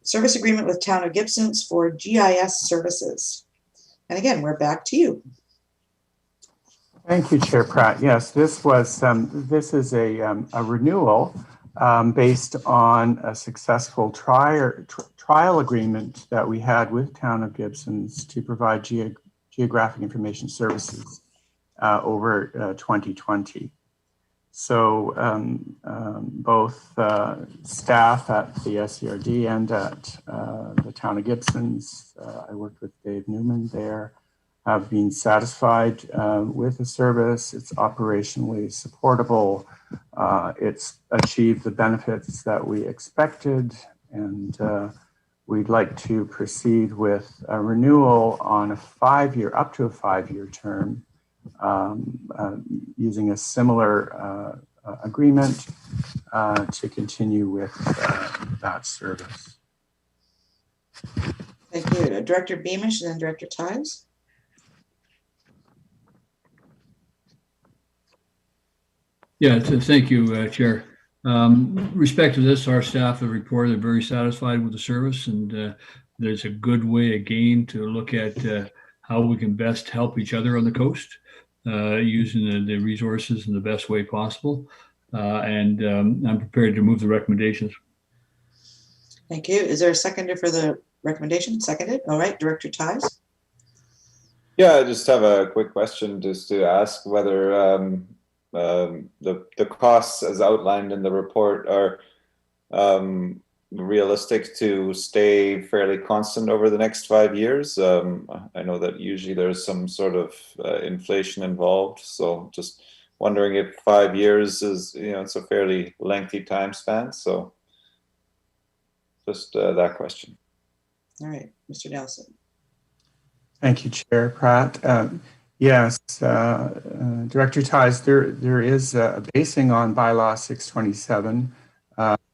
service agreement with Town of Gibsons for GIS services. And again, we're back to you. Thank you, Chair Pratt. Yes, this is a renewal based on a successful trial agreement that we had with Town of Gibsons to provide geographic information services over 2020. So both staff at the SCRD and at the Town of Gibsons, I worked with Dave Newman there, have been satisfied with the service. It's operationally supportable. It's achieved the benefits that we expected, and we'd like to proceed with a renewal on a 5-year, up to a 5-year term, using a similar agreement to continue with that service. Thank you. Director Beamish and then Director Ties. Yeah, thank you, Chair. Respect to this, our staff have reported they're very satisfied with the service, and there's a good way again to look at how we can best help each other on the coast using the resources in the best way possible. And I'm prepared to move the recommendations. Thank you. Is there a seconder for the recommendation? Seconded. All right, Director Ties. Yeah, I just have a quick question just to ask whether the costs as outlined in the report are realistic to stay fairly constant over the next 5 years. I know that usually there's some sort of inflation involved, so just wondering if 5 years is, it's a fairly lengthy time span. So just that question. All right, Mr. Nelson. Thank you, Chair Pratt. Yes, Director Ties, there is a basing on bylaw 627,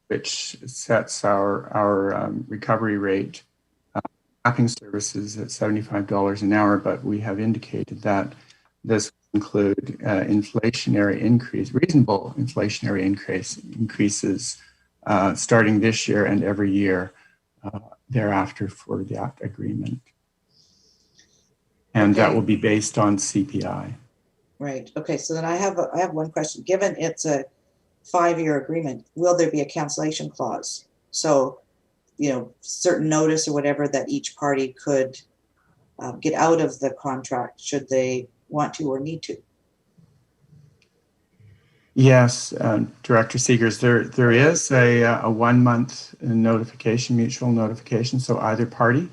which sets our recovery rate, mapping services at $75 an hour, but we have indicated that this will include reasonable inflationary increases starting this year and every year thereafter for that agreement. And that will be based on CPI. Right. Okay. So then I have one question. Given it's a 5-year agreement, will there be a cancellation clause? So, certain notice or whatever that each party could get out of the contract should they want to or need to. Yes, Director Seegers, there is a 1 month notification, mutual notification. So either party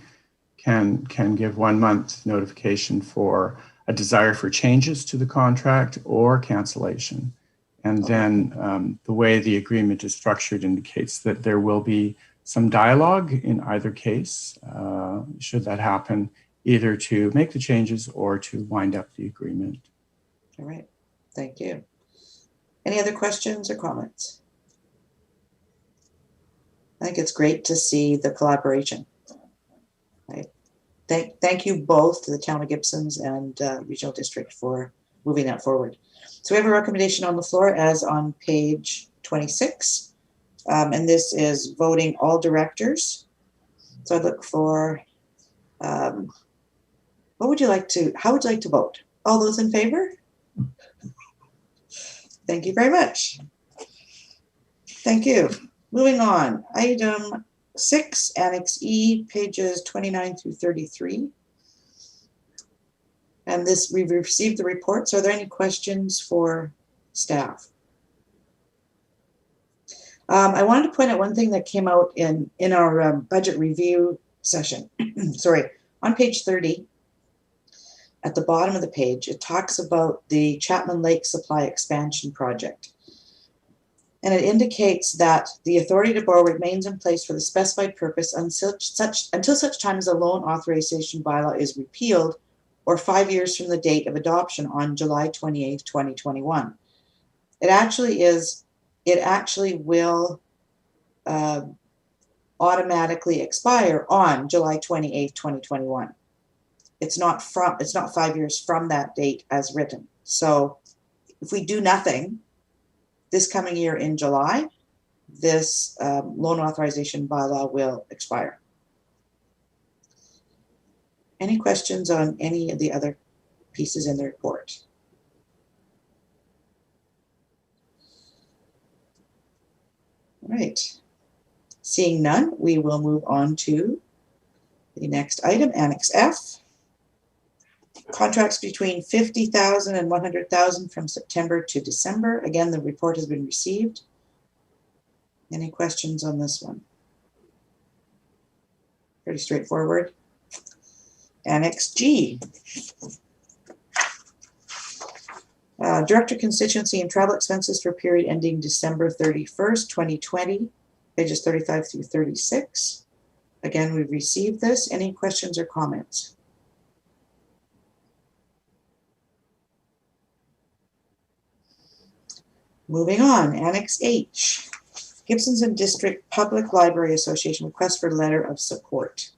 can give 1 month notification for a desire for changes to the contract or cancellation. And then the way the agreement is structured indicates that there will be some dialogue in either case, should that happen, either to make the changes or to wind up the agreement. All right, thank you. Any other questions or comments? I think it's great to see the collaboration. Right. Thank you both to the Town of Gibsons and Regional District for moving that forward. So we have a recommendation on the floor as on page 26. And this is voting all directors. So I look for, how would you like to vote? All those in favor? Thank you very much. Thank you. Moving on, item 6, Annex E, pages 29 through 33. And we've received the reports. Are there any questions for staff? I wanted to point out one thing that came out in our budget review session. Sorry, on page 30, at the bottom of the page, it talks about the Chapman Lake Supply Expansion Project. And it indicates that the authority to borrow remains in place for the specified purpose until such time as the loan authorization bylaw is repealed or 5 years from the date of adoption on July 28th, 2021. It actually will automatically expire on July 28th, 2021. It's not 5 years from that date as written. So if we do nothing this coming year in July, this loan authorization bylaw will expire. Any questions on any of the other pieces in the report? All right. Seeing none, we will move on to the next item, Annex F. Contracts between $50,000 and $100,000 from September to December. Again, the report has been received. Any questions on this one? Pretty straightforward. Annex G. Director constituency and travel expenses for period ending December 31st, 2020, pages 35 through 36. Again, we've received this. Any questions or comments? Moving on, Annex H, Gibsons and District Public Library Association request for letter of support.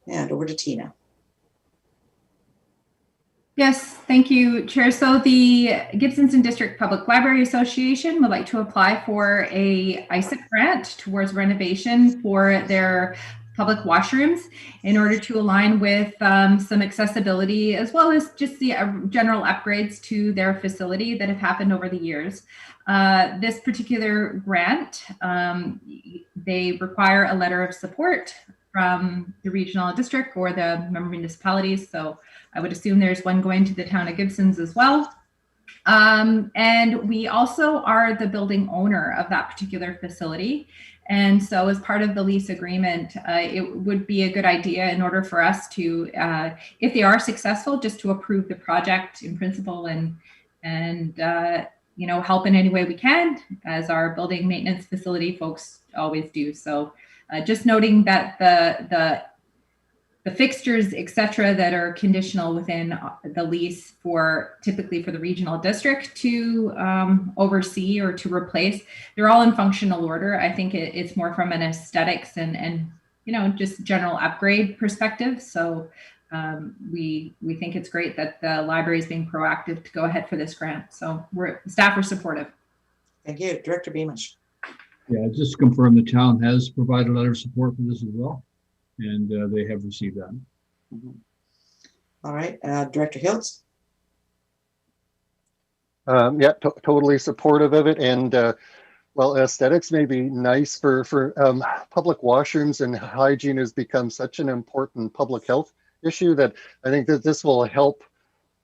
And over to Tina. Yes, thank you, Chair. So the Gibsons and District Public Library Association would like to apply for a ISAC grant towards renovation for their public washrooms in order to align with some accessibility as well as just the general upgrades to their facility that have happened over the years. This particular grant, they require a letter of support from the regional district or the member municipalities. So I would assume there's one going to the town of Gibsons as well. And we also are the building owner of that particular facility. And so as part of the lease agreement, it would be a good idea in order for us to, if they are successful, just to approve the project in principle and you know, help in any way we can, as our building maintenance facility folks always do. So just noting that the fixtures, et cetera, that are conditional within the lease for typically for the regional district to oversee or to replace, they're all in functional order. I think it's more from an aesthetics and you know, just general upgrade perspective. So we think it's great that the library is being proactive to go ahead for this grant. So staff are supportive. Thank you. Director Beamish. Yeah, just to confirm, the town has provided a letter of support for this as well, and they have received that. All right, Director Hiltz. Yeah, totally supportive of it. And well, aesthetics may be nice for public washrooms, and hygiene has become such an important public health issue that I think that this will help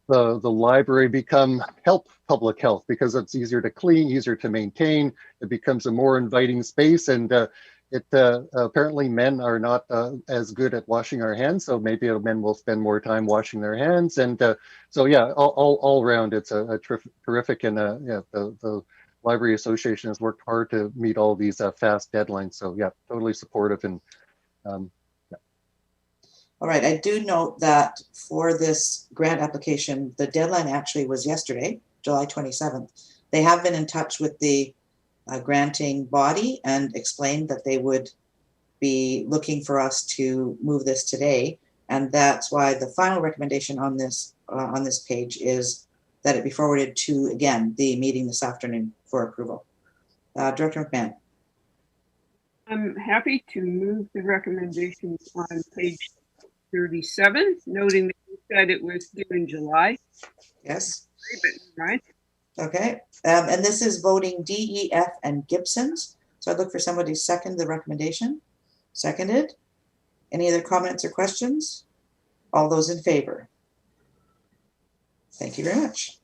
the library help public health, because it's easier to clean, easier to maintain. It becomes a more inviting space, and apparently men are not as good at washing our hands, so maybe men will spend more time washing their hands. And so yeah, all around it's a terrific, and yeah, the Library Association has worked hard to meet all these fast deadlines. So yeah, totally supportive. And yeah. All right, I do note that for this grant application, the deadline actually was yesterday, July 27th. They have been in touch with the granting body and explained that they would be looking for us to move this today, and that's why the final recommendation on this page is that it be forwarded to, again, the meeting this afternoon for approval. Director McMahon. I'm happy to move the recommendations on page 37, noting that you said it was due in July. Yes. Right. Okay, and this is voting D, E, F, and Gibson's. So I'd look for somebody to second the recommendation. Seconded. Any other comments or questions? All those in favor? Thank you very much.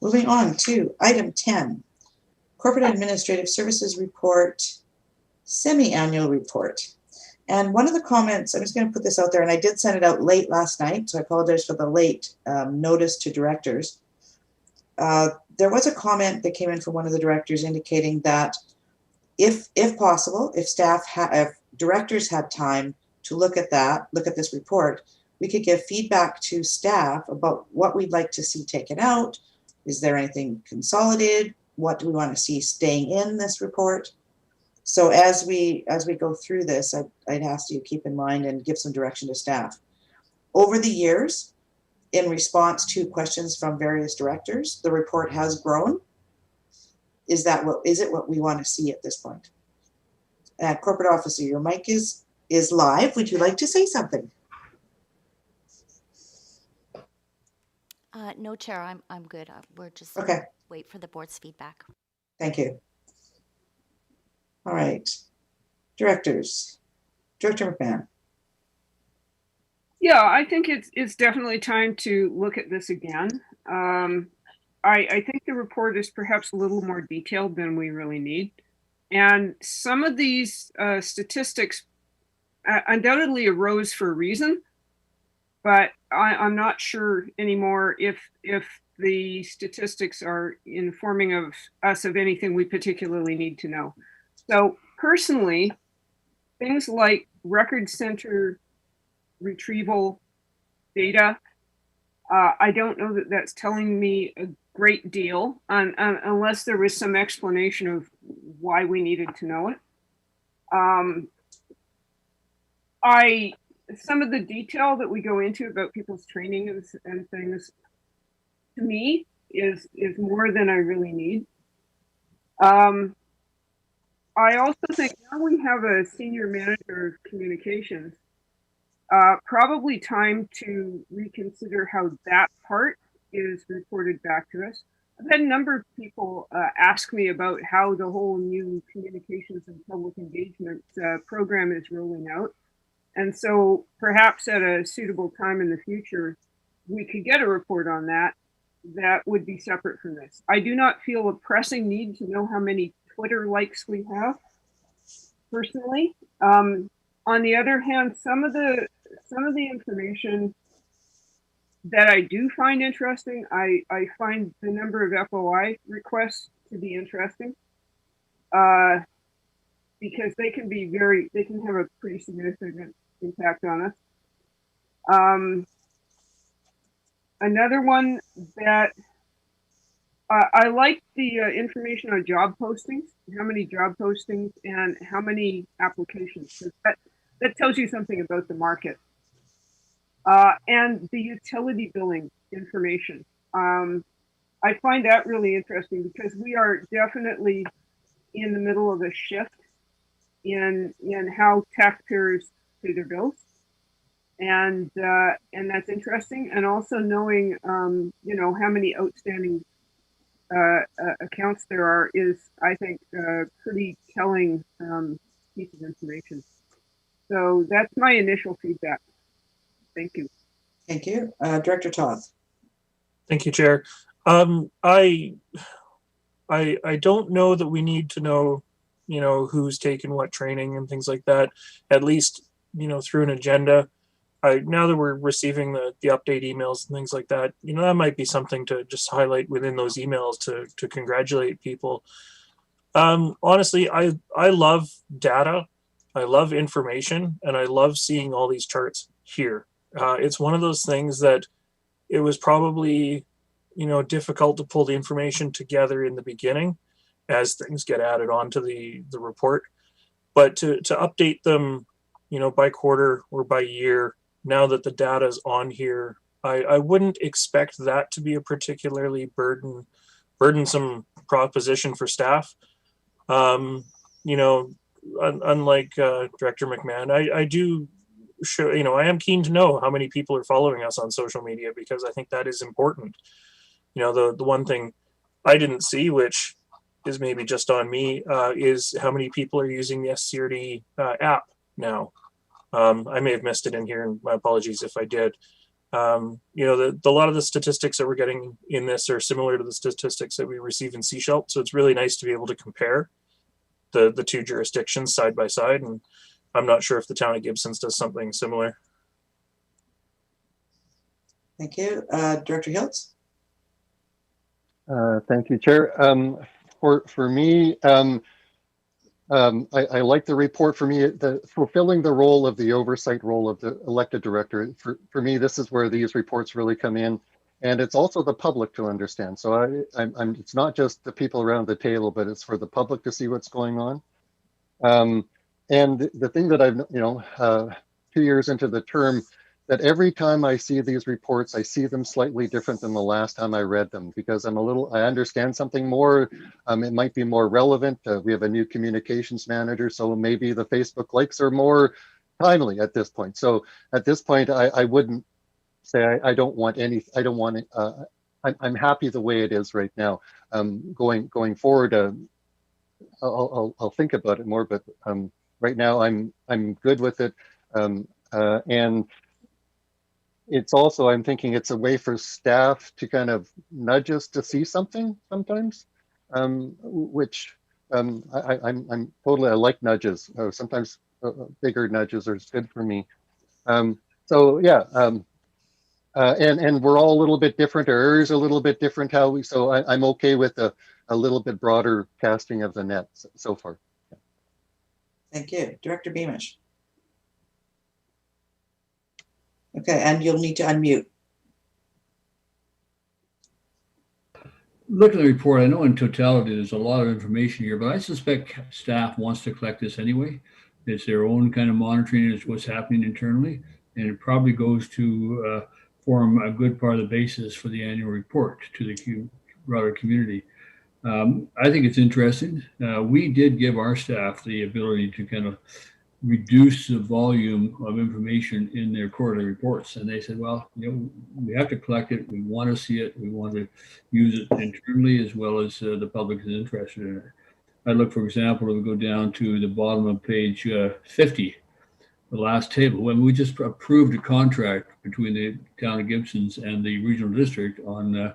Moving on to item 10, Corporate Administrative Services Report, Semi-Annual Report. And one of the comments, I'm just going to put this out there, and I did send it out late last night, so I apologize for the late notice to directors. There was a comment that came in from one of the directors indicating that if possible, if directors had time to look at this report, we could give feedback to staff about what we'd like to see taken out. Is there anything consolidated? What do we want to see staying in this report? So as we go through this, I'd ask you to keep in mind and give some direction to staff. Over the years, in response to questions from various directors, the report has grown. Is it what we want to see at this point? Corporate Officer, your mic is live. Would you like to say something? No, Chair, I'm good. We're just okay. Wait for the board's feedback. Thank you. All right, directors. Director McMahon. Yeah, I think it's definitely time to look at this again. I think the report is perhaps a little more detailed than we really need. And some of these statistics undoubtedly arose for a reason, but I'm not sure anymore if the statistics are informing of us of anything we particularly need to know. So personally, things like record center retrieval data, I don't know that that's telling me a great deal unless there was some explanation of why we needed to know it. Some of the detail that we go into about people's training and things, to me, is more than I really need. I also think now we have a senior manager of communications, probably time to reconsider how that part is reported back to us. I've had a number of people ask me about how the whole new communications and public engagement program is rolling out. And so perhaps at a suitable time in the future, we could get a report on that. that would be separate from this. I do not feel a pressing need to know how many Twitter likes we have, personally. On the other hand, some of the information that I do find interesting, I find the number of FOI requests to be interesting, because they can have a pretty significant impact on us. Another one that I like the information on job postings, how many job postings and how many applications. That tells you something about the market. And the utility billing information. I find that really interesting because we are definitely in the middle of a shift in how taxpayers pay their bills. And that's interesting. And also knowing, how many outstanding accounts there are is, I think, pretty telling piece of information. So that's my initial feedback. Thank you. Thank you. Director Toth. Thank you, Chair. I don't know that we need to know, who's taken what training and things like that, at least, through an agenda. Now that we're receiving the update emails and things like that, that might be something to just highlight within those emails to congratulate people. Honestly, I love data, I love information, and I love seeing all these charts here. It's one of those things that it was probably, difficult to pull the information together in the beginning as things get added onto the report, but to update them, by quarter or by year, now that the data is on here, I wouldn't expect that to be a particularly burdensome proposition for staff. Unlike Director McMahon, I do show, I am keen to know how many people are following us on social media, because I think that is important. The one thing I didn't see, which is maybe just on me, is how many people are using the SCRD app now. I may have missed it in here, and my apologies if I did. A lot of the statistics that we're getting in this are similar to the statistics that we receive in CSHELP, so it's really nice to be able to compare the two jurisdictions side by side, and I'm not sure if the town of Gibsons does something similar. Thank you. Director Hiltz. Thank you, Chair. For me, I like the report. For me, fulfilling the role of the oversight role of the elected director. For me, this is where these reports really come in, and it's also the public to understand. So it's not just the people around the table, but it's for the public to see what's going on. And the thing that I've, 2 years into the term, that every time I see these reports, I see them slightly different than the last time I read them, because I understand something more. It might be more relevant. We have a new communications manager, so maybe the Facebook likes are more timely at this point. So at this point, I wouldn't say I don't want any. I don't want it. I'm happy the way it is right now. Going forward, I'll think about it more. But right now, I'm good with it. And it's also, I'm thinking it's a way for staff to kind of nudge us to see something sometimes, which I'm totally, I like nudges. Sometimes bigger nudges are good for me. So yeah, and we're all a little bit different. Our areas are a little bit different. So I'm okay with a little bit broader casting of the net so far. Thank you. Director Beamish. Okay, and you'll need to unmute. Looking at the report, I know in totality there's a lot of information here, but I suspect staff wants to collect this anyway. It's their own kind of monitoring of what's happening internally, and it probably goes to form a good part of the basis for the annual report to the broader community. I think it's interesting. We did give our staff the ability to kind of reduce the volume of information in their quarterly reports. And they said, well, we have to collect it. We want to see it. We want to use it internally as well as the public is interested in it. I look, for example, if we go down to the bottom of page 50, the last table, when we just approved a contract between the town of Gibsons and the regional district on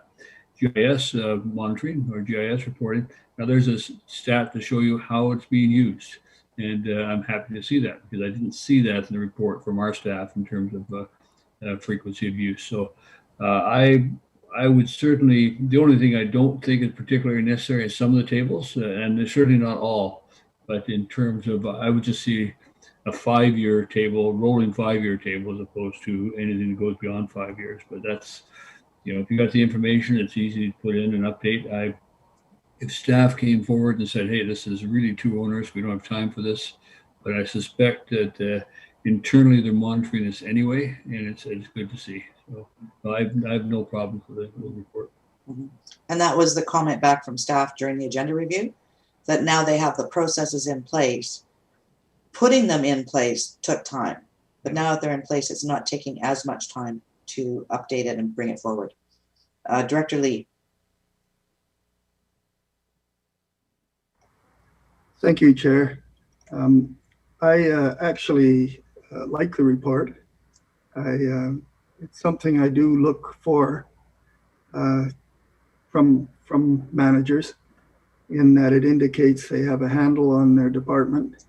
GIS monitoring or GIS reporting. Now there's a stat to show you how it's being used. And I'm happy to see that because I didn't see that in the report from our staff in terms of frequency of use. So I would certainly, the only thing I don't think is particularly necessary is some of the tables, and they're certainly not all, but in terms of, I would just see a 5-year table, rolling 5-year table, as opposed to anything that goes beyond 5 years. But that's, if you got the information, it's easy to put in and update. If staff came forward and said, hey, this is really too onerous, we don't have time for this, but I suspect that internally they're monitoring this anyway, and it's good to see. So I have no problem with the report. Mm-hmm. And that was the comment back from staff during the agenda review, that now they have the processes in place. Putting them in place took time, but now that they're in place, it's not taking as much time to update it and bring it forward. Director Lee. Thank you, Chair. I actually like the report. It's something I do look for from managers, in that it indicates they have a handle on their department,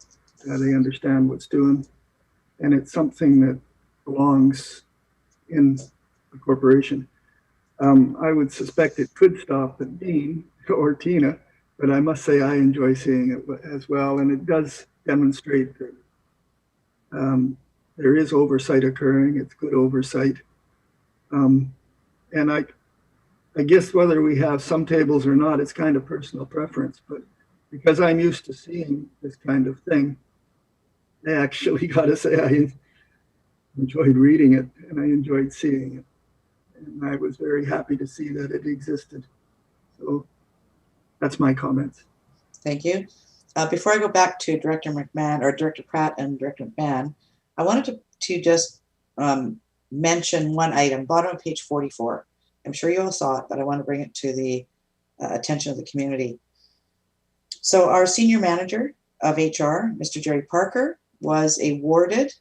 they understand what's doing, and it's something that belongs in the corporation. I would suspect it could stop at Dean or Tina, but I must say I enjoy seeing it as well, and it does demonstrate that there is oversight occurring. It's good oversight. And I guess whether we have some tables or not, it's kind of personal preference, but because I'm used to seeing this kind of thing, I actually got to say I enjoyed reading it and I enjoyed seeing it. And I was very happy to see that it existed. So that's my comments. Thank you. Before I go back to Director McMahon, or Director Pratt and Director McMahon, I wanted to just mention one item, bottom of page 44. I'm sure you all saw it, but I want to bring it to the attention of the community. So our senior manager of HR, Mr. Jerry Parker, was awarded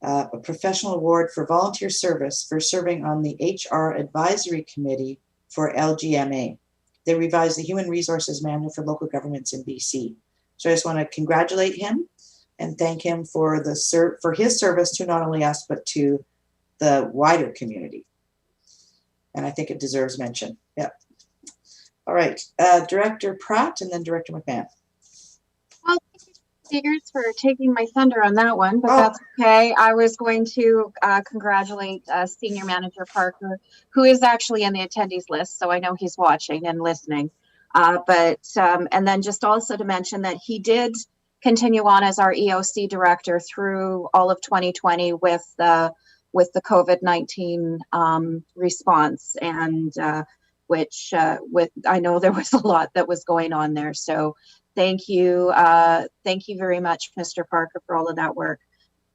a professional award for volunteer service for serving on the HR advisory committee for LGMA. They revised the Human Resources Manual for local governments in BC. So I just want to congratulate him and thank him for his service to not only us, but to the wider community. And I think it deserves mention. Yeah. All right, Director Pratt and then Director McMahon. Well, thank you, speakers, for taking my thunder on that one, but that's okay. I was going to congratulate Senior Manager Parker, who is actually in the attendees list, so I know he's watching and listening. And then just also to mention that he did continue on as our EOC director through all of 2020 with the COVID-19 response, and which I know there was a lot that was going on there. So thank you very much, Mr. Parker, for all of that work.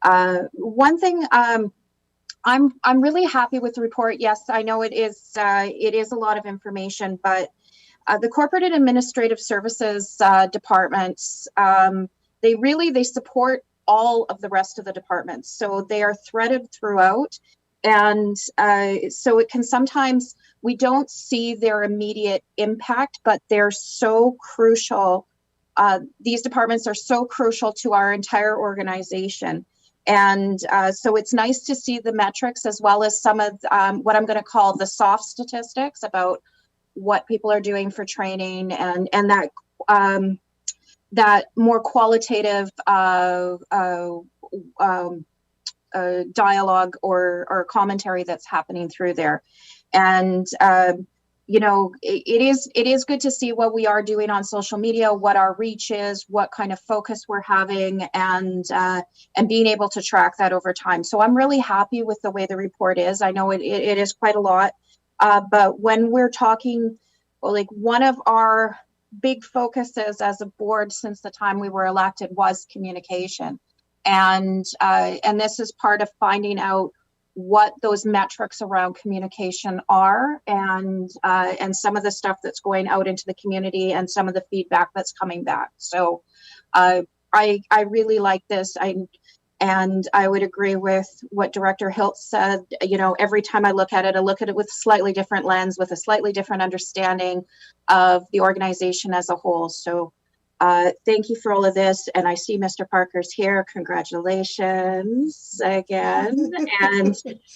One thing, I'm really happy with the report. Yes, I know it is a lot of information, but the Corporate and Administrative Services departments, they support all of the rest of the departments. So they are threaded throughout. And so it can sometimes, we don't see their immediate impact, but they're so crucial. These departments are so crucial to our entire organization. And so it's nice to see the metrics, as well as some of what I'm going to call the soft statistics about what people are doing for training, and that more qualitative dialogue or commentary that's happening through there. And it is good to see what we are doing on social media, what our reach is, what kind of focus we're having, and being able to track that over time. So I'm really happy with the way the report is. I know it is quite a lot, but when we're talking, like, one of our big focuses as a board since the time we were elected was communication, and this is part of finding out what those metrics around communication are, and some of the stuff that's going out into the community and some of the feedback that's coming back. So I really like this. And I would agree with what Director Hilt said. You know, every time I look at it with a slightly different lens, with a slightly different understanding of the organization as a whole. So thank you for all of this. And I see Mr. Parker's here. Congratulations again.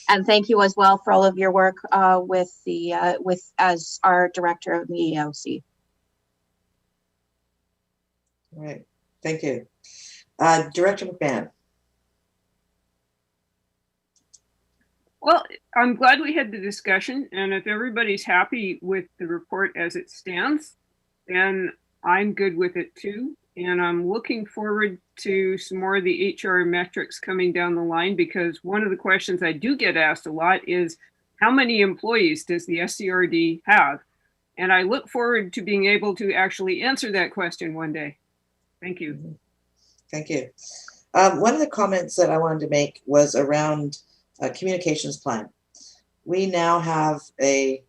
And thank you as well for all of your work with as our director of the EOC. All right, thank you. Director McMahon. Well, I'm glad we had the discussion, and if everybody's happy with the report as it stands, then I'm good with it too. And I'm looking forward to some more of the HR metrics coming down the line, because one of the questions I do get asked a lot is, how many employees does the SCRD have? And I look forward to being able to actually answer that question one day. Thank you. Thank you. One of the comments that I wanted to make was around a communications plan. We now have a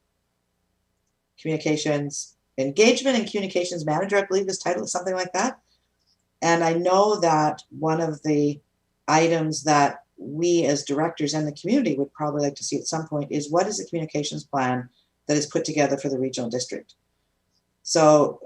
communications engagement and communications manager, I believe this title is something like that. And I know that one of the items that we as directors and the community would probably like to see at some point is, what is the communications plan that is put together for the regional district? So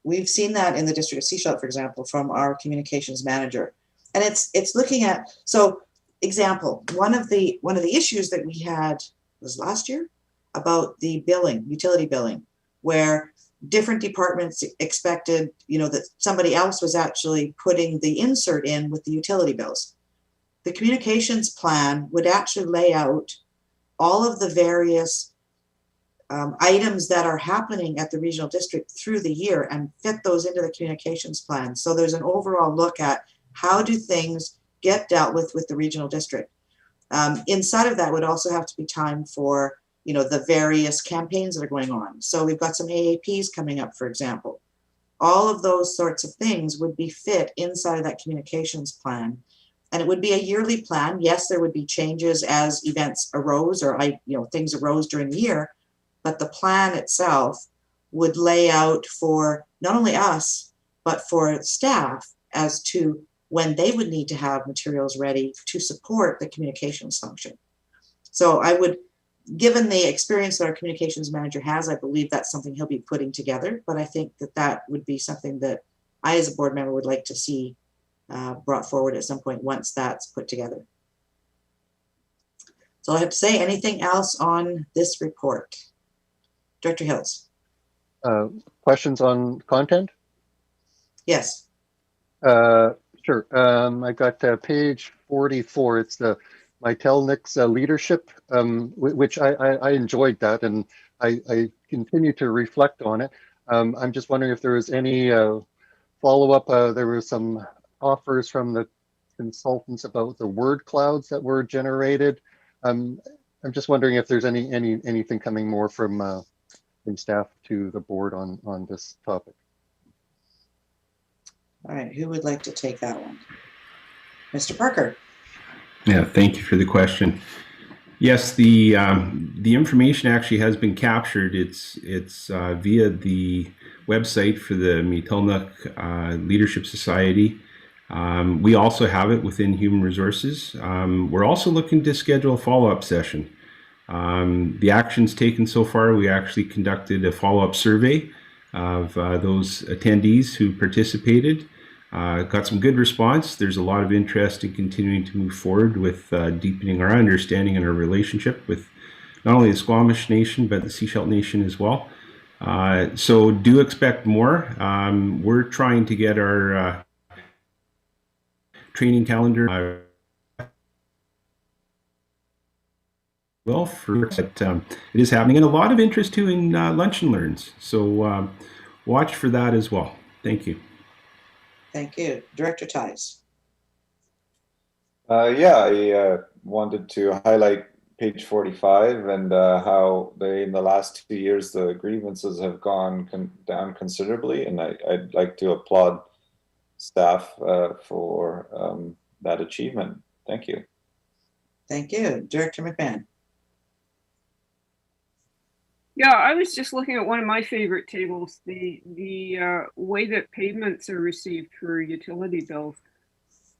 we've seen that in the district of Sechelt, for example, from our communications manager. And it's looking at, so example, one of the issues that we had was last year about the billing, utility billing, where different departments expected, you know, that somebody else was actually putting the insert in with the utility bills. The communications plan would actually lay out all of the various items that are happening at the regional district through the year and fit those into the communications plan. So there's an overall look at how do things get dealt with the regional district. Inside of that would also have to be time for, you know, the various campaigns that are going on. So we've got some AAPs coming up, for example. All of those sorts of things would be fit inside of that communications plan. And it would be a yearly plan. Yes, there would be changes as events arose or things arose during the year, but the plan itself would lay out for not only us, but for staff as to when they would need to have materials ready to support the communications function. So I would, given the experience that our communications manager has, I believe that's something he'll be putting together, but I think that that would be something that I as a board member would like to see brought forward at some point once that's put together. So I have to say, anything else on this report? Director Hills. Questions on content? Yes. Sure. I got page 44. It's the Mitelnik's leadership, which I enjoyed that, and I continue to reflect on it. I'm just wondering if there was any follow-up. There were some offers from the consultants about the word clouds that were generated. I'm just wondering if there's anything coming more from staff to the board on this topic. All right, who would like to take that one? Mr. Parker. Yeah, thank you for the question. Yes, the information actually has been captured. It's via the website for the Mitelnik Leadership Society. We also have it within Human Resources. We're also looking to schedule a follow-up session. The actions taken so far, we actually conducted a follow-up survey of those attendees who participated. Got some good response. There's a lot of interest in continuing to move forward with deepening our understanding and our relationship with not only the Squamish Nation, but the Sechelt Nation as well. So do expect more. We're trying to get our training calendar well for it. It is happening, and a lot of interest too in lunch and learns. So watch for that as well. Thank you. Thank you. Director Tice. I wanted to highlight page 45 and how in the last 2 years, the grievances have gone down considerably. And I'd like to applaud staff for that achievement. Thank you. Thank you. Director McMahon. Yeah, I was just looking at one of my favorite tables, the way that payments are received for utility bills.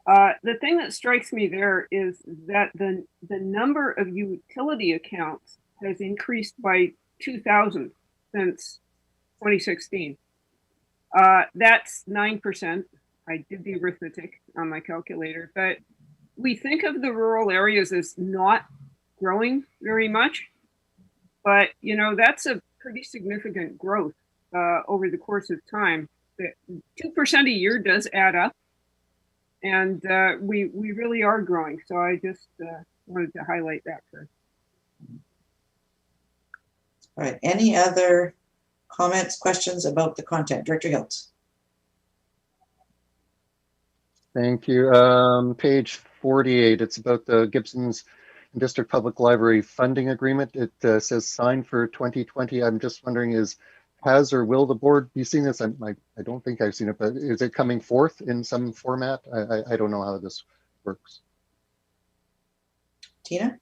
The thing that strikes me there is that the number of utility accounts has increased by 2,000 since 2016. That's 9%. I did the arithmetic on my calculator, but we think of the rural areas as not growing very much, but you know, that's a pretty significant growth over the course of time. 2% a year does add up, and we really are growing. So I just wanted to highlight that first. All right, any other comments, questions about the content? Director Hiltz. Thank you. Page 48, it's about the Gibson's District Public Library funding agreement. It says signed for 2020. I'm just wondering, has or will the board be seeing this? I don't think I've seen it, but is it coming forth in some format? I don't know how this works. Tina?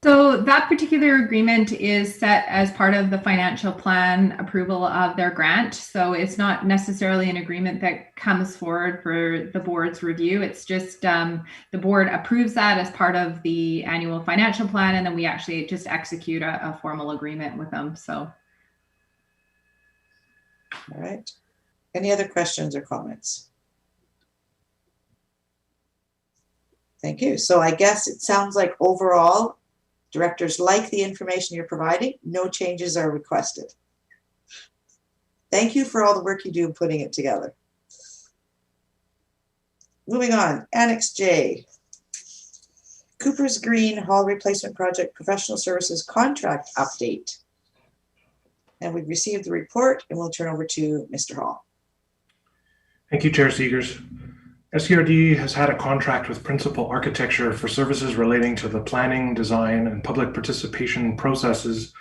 So that particular agreement is set as part of the financial plan approval of their grant. So it's not necessarily an agreement that comes forward for the board's review. It's just the board approves that as part of the annual financial plan, and then we actually just execute a formal agreement with them. So. All right. Any other questions or comments? Thank you. So I guess it sounds like overall, directors like the information you're providing. No changes are requested. Thank you for all the work you do in putting it together. Moving on, Annex J. Cooper's Green Hall Replacement Project Professional Services Contract Update. And we've received the report, and we'll turn over to Mr. Hall. Thank you, Chair Seegers. SCRD has had a contract with Principal Architecture for services relating to the planning, design, and public participation processes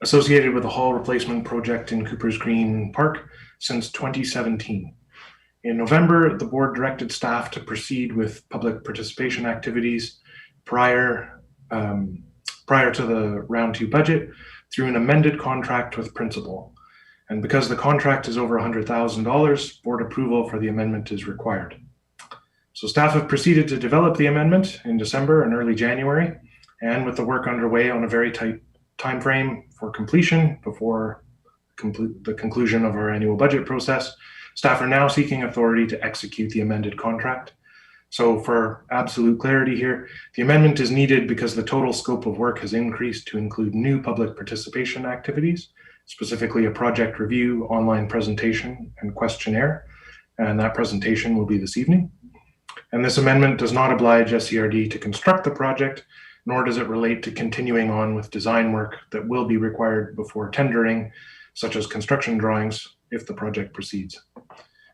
associated with the hall replacement project in Cooper's Green Park since 2017. In November, the board directed staff to proceed with public participation activities prior to the round 2 budget through an amended contract with Principal. And because the contract is over $100,000, board approval for the amendment is required. So staff have proceeded to develop the amendment in December and early January, and with the work underway on a very tight time frame for completion before the conclusion of our annual budget process, staff are now seeking authority to execute the amended contract. So for absolute clarity here, the amendment is needed because the total scope of work has increased to include new public participation activities, specifically a project review, online presentation, and questionnaire. And that presentation will be this evening. And this amendment does not oblige SCRD to construct the project, nor does it relate to continuing on with design work that will be required before tendering, such as construction drawings, if the project proceeds.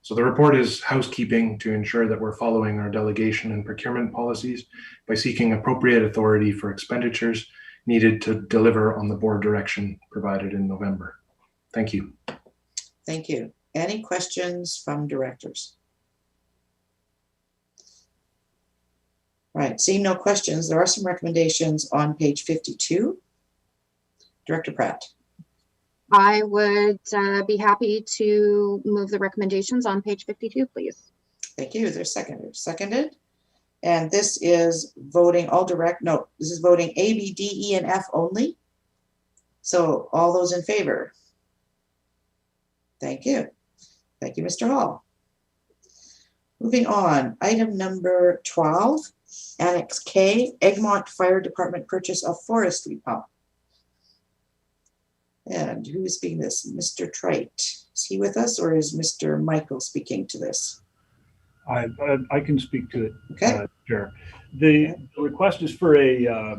So the report is housekeeping to ensure that we're following our delegation and procurement policies by seeking appropriate authority for expenditures needed to deliver on the board direction provided in November. Thank you. Thank you. Any questions from directors? Right, seeing no questions, there are some recommendations on page 52. Director Pratt. I would be happy to move the recommendations on page 52, please. Thank you. Is there a seconder? Seconded. And this is voting all direct. No, this is voting A, B, D, E, and F only. So all those in favor? Thank you. Thank you, Mr. Hall. Moving on, item number 12, Annex K, Egmont Fire Department purchase of forestry pump. And who is speaking this? Mr. Trite. Is he with us, or is Mr. Michael speaking to this? I can speak to it, okay. Chair. The request is for a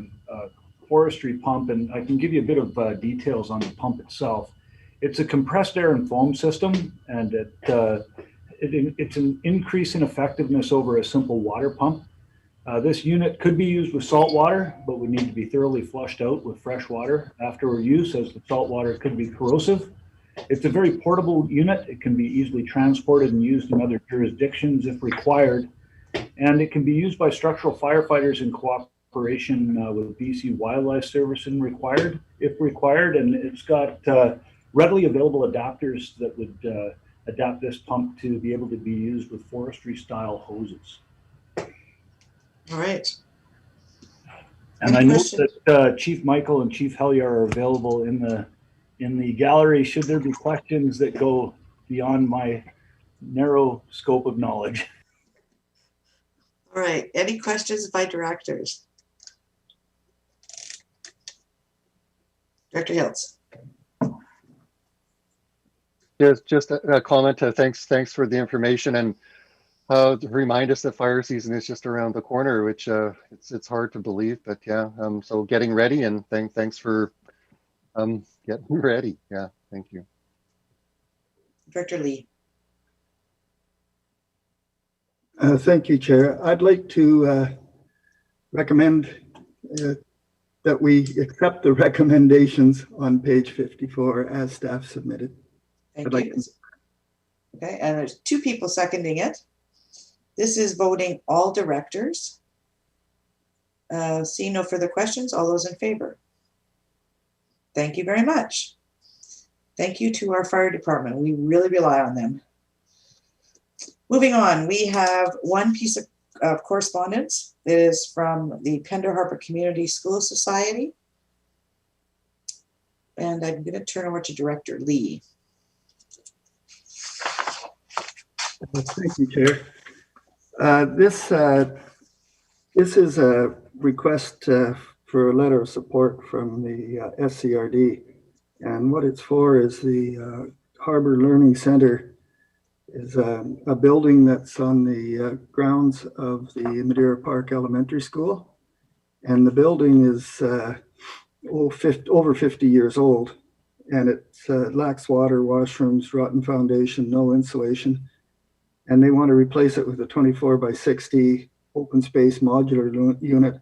forestry pump, and I can give you a bit of details on the pump itself. It's a compressed air and foam system, and it's an increase in effectiveness over a simple water pump. This unit could be used with salt water, but would need to be thoroughly flushed out with fresh water after use, as the salt water could be corrosive. It's a very portable unit. It can be easily transported and used in other jurisdictions if required. And it can be used by structural firefighters in cooperation with BC Wildlife Service if required. And it's got readily available adapters that would adapt this pump to be able to be used with forestry style hoses. All right. And Any I know questions? that Chief Michael and Chief Helliar are available in the gallery should there be questions that go beyond my narrow scope of knowledge. All right. Any questions by directors? Director Hiltz. Just a comment. Thanks for the information, and to remind us that fire season is just around the corner, which it's hard to believe, but yeah. So getting ready, and thanks for getting ready. Yeah, thank you. Director Lee. Thank you, Chair. I'd like to recommend that we accept the recommendations on page 54 as staff submitted. Thank you. Okay, and there's 2 people seconding it. This is voting all directors. Seeing no further questions, all those in favor? Thank you very much. Thank you to our fire department. We really rely on them. Moving on, we have one piece of correspondence. It is from the Pender Harbour Community School Society. And I'm going to turn over to Director Lee. Thank you, Chair. This is a request for a letter of support from the SCRD, and what it's for is the Harbour Learning Center is a building that's on the grounds of the Madeira Park Elementary School, and the building is over 50 years old, and it lacks water, washrooms, rotten foundation, no insulation. And they want to replace it with a 24 by 60 open space modular unit.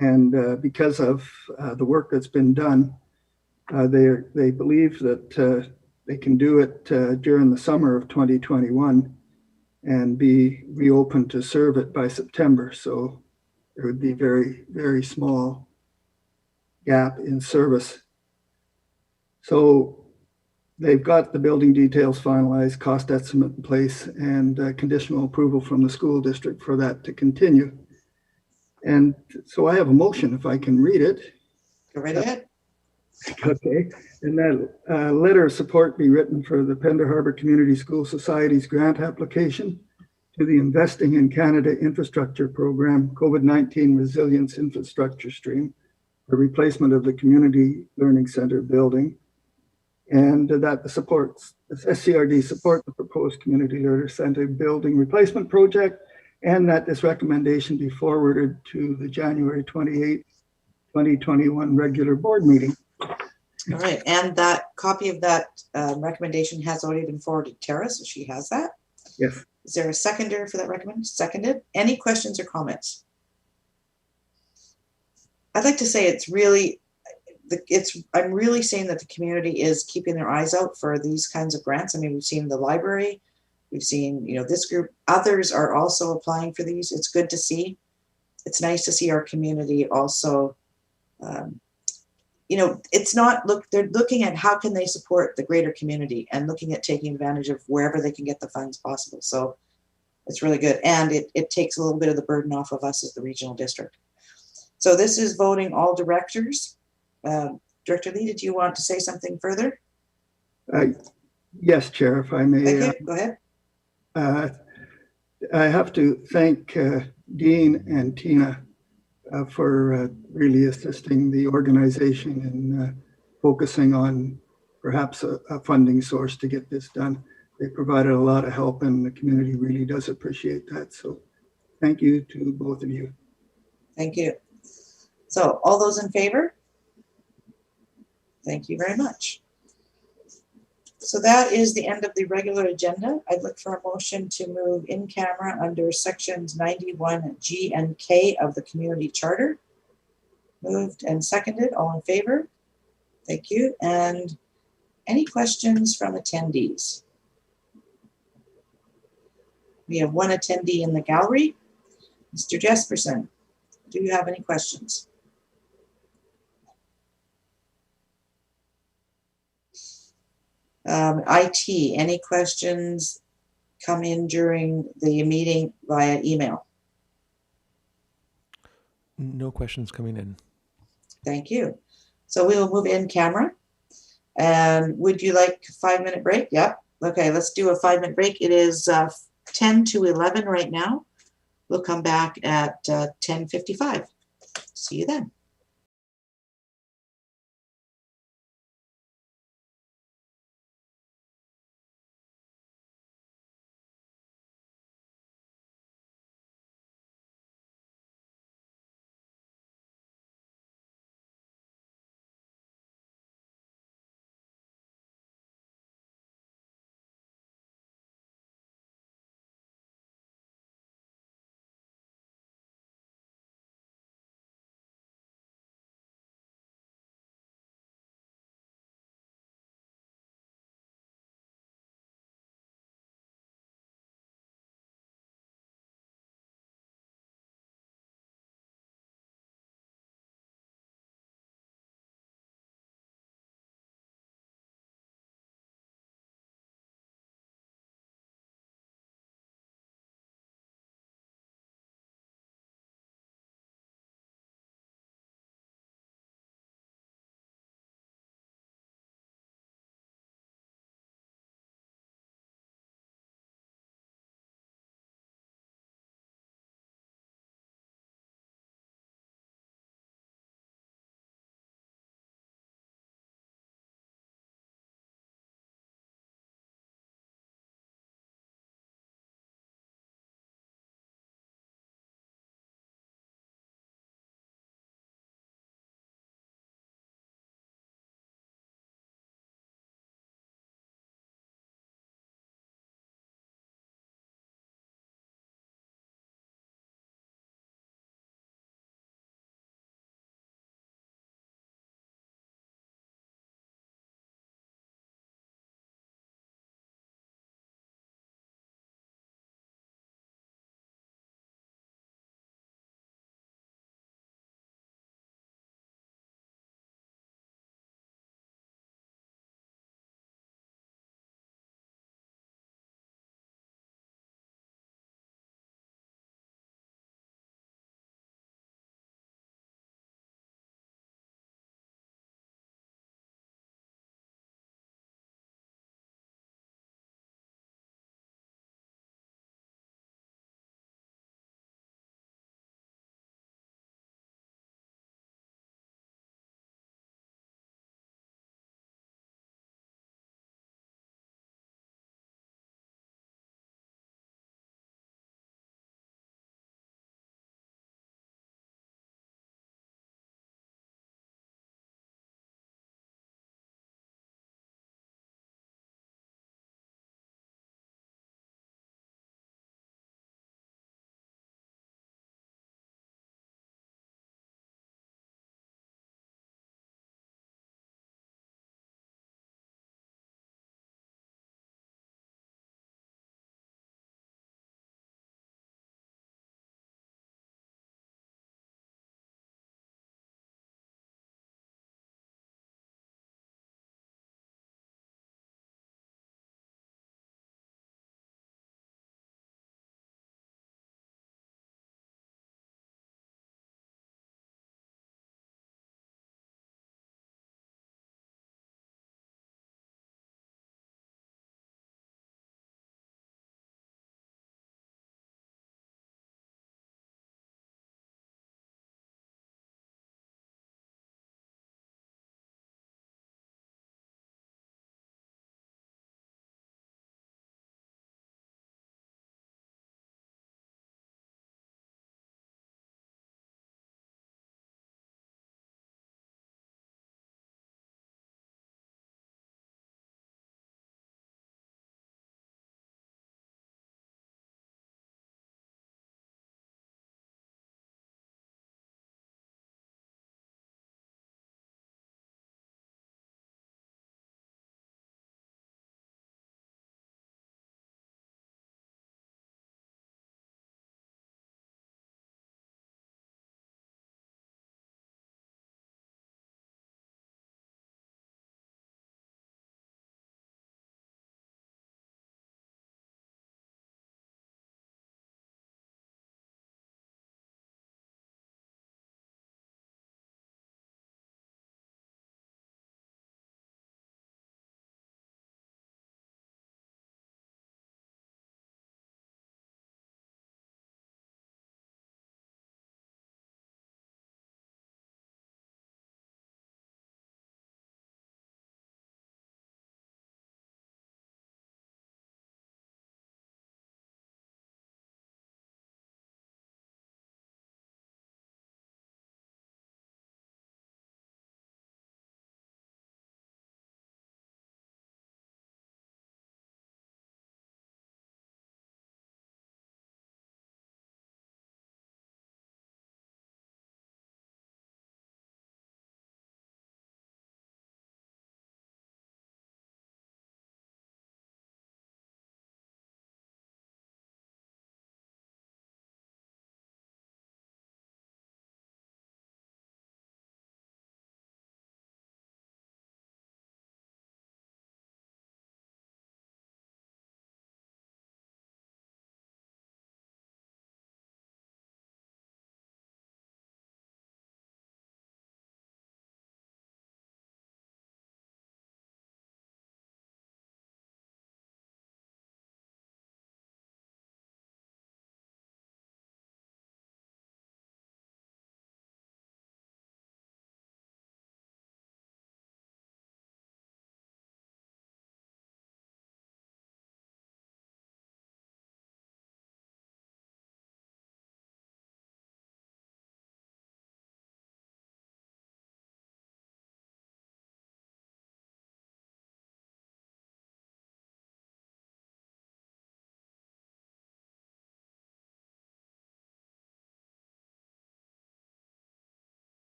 And because of the work that's been done, they believe that they can do it during the summer of 2021 and be reopened to serve it by September. So there would be very, very small gap in service. So they've got the building details finalized, cost estimate in place, and conditional approval from the school district for that to continue. And so I have a motion, if I can read it. Go right ahead. Okay. And that letter of support be written for the Pender Harbour Community School Society's grant application to the Investing in Canada Infrastructure Program COVID-19 Resilience Infrastructure Stream for replacement of the Community Learning Center building, and that the SCRD support the proposed Community Learning Center building replacement project, and that this recommendation be forwarded to the January 28, 2021 regular board meeting. All right, and that copy of that recommendation has already been forwarded to Tara, so she has that. Yes. Is there a seconder for that recommendation? Seconded. Any questions or comments? I'd like to say I'm really saying that the community is keeping their eyes out for these kinds of grants. I mean, we've seen the library, we've seen, this group, others are also applying for these. It's good to see. It's nice to see our community also, it's not, they're looking at how can they support the greater community and looking at taking advantage of wherever they can get the funds possible. So it's really good. And it takes a little bit of the burden off of us as the regional district. So this is voting all directors. Director Lee, did you want to say something further? Yes, Chair, if I may. Thank you. Go ahead. I have to thank Dean and Tina for really assisting the organization in focusing on perhaps a funding source to get this done. They provided a lot of help, and the community really does appreciate that. So thank you to both of you. Thank you. So all those in favor? Thank you very much. So that is the end of the regular agenda. I'd look for a motion to move in camera under sections 91G and K of the community charter. Moved and seconded, all in favor? Thank you. And any questions from attendees? We have one attendee in the gallery. Mr. Jesperson, do you have any questions? IT, any questions come in during the meeting via email? No questions coming in. Thank you. So we will move in camera. And would you like a 5-minute break? Yep. Okay, let's do a 5-minute break. It is 10 to 11 right now. We'll come back at 10:55. See you then.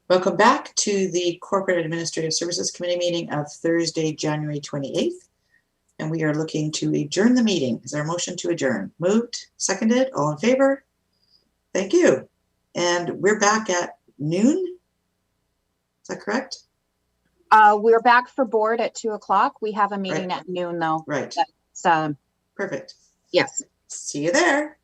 Welcome back to the Corporate Administrative Services Committee meeting of Thursday, January 28th. And we are looking to adjourn the meeting. Is there a motion to adjourn? Moved, seconded, all in favor? Thank you. And we're back at noon. Is that correct? We're back for board at 2:00. We have a meeting at noon though. Right. That's, Perfect. yes. See you there.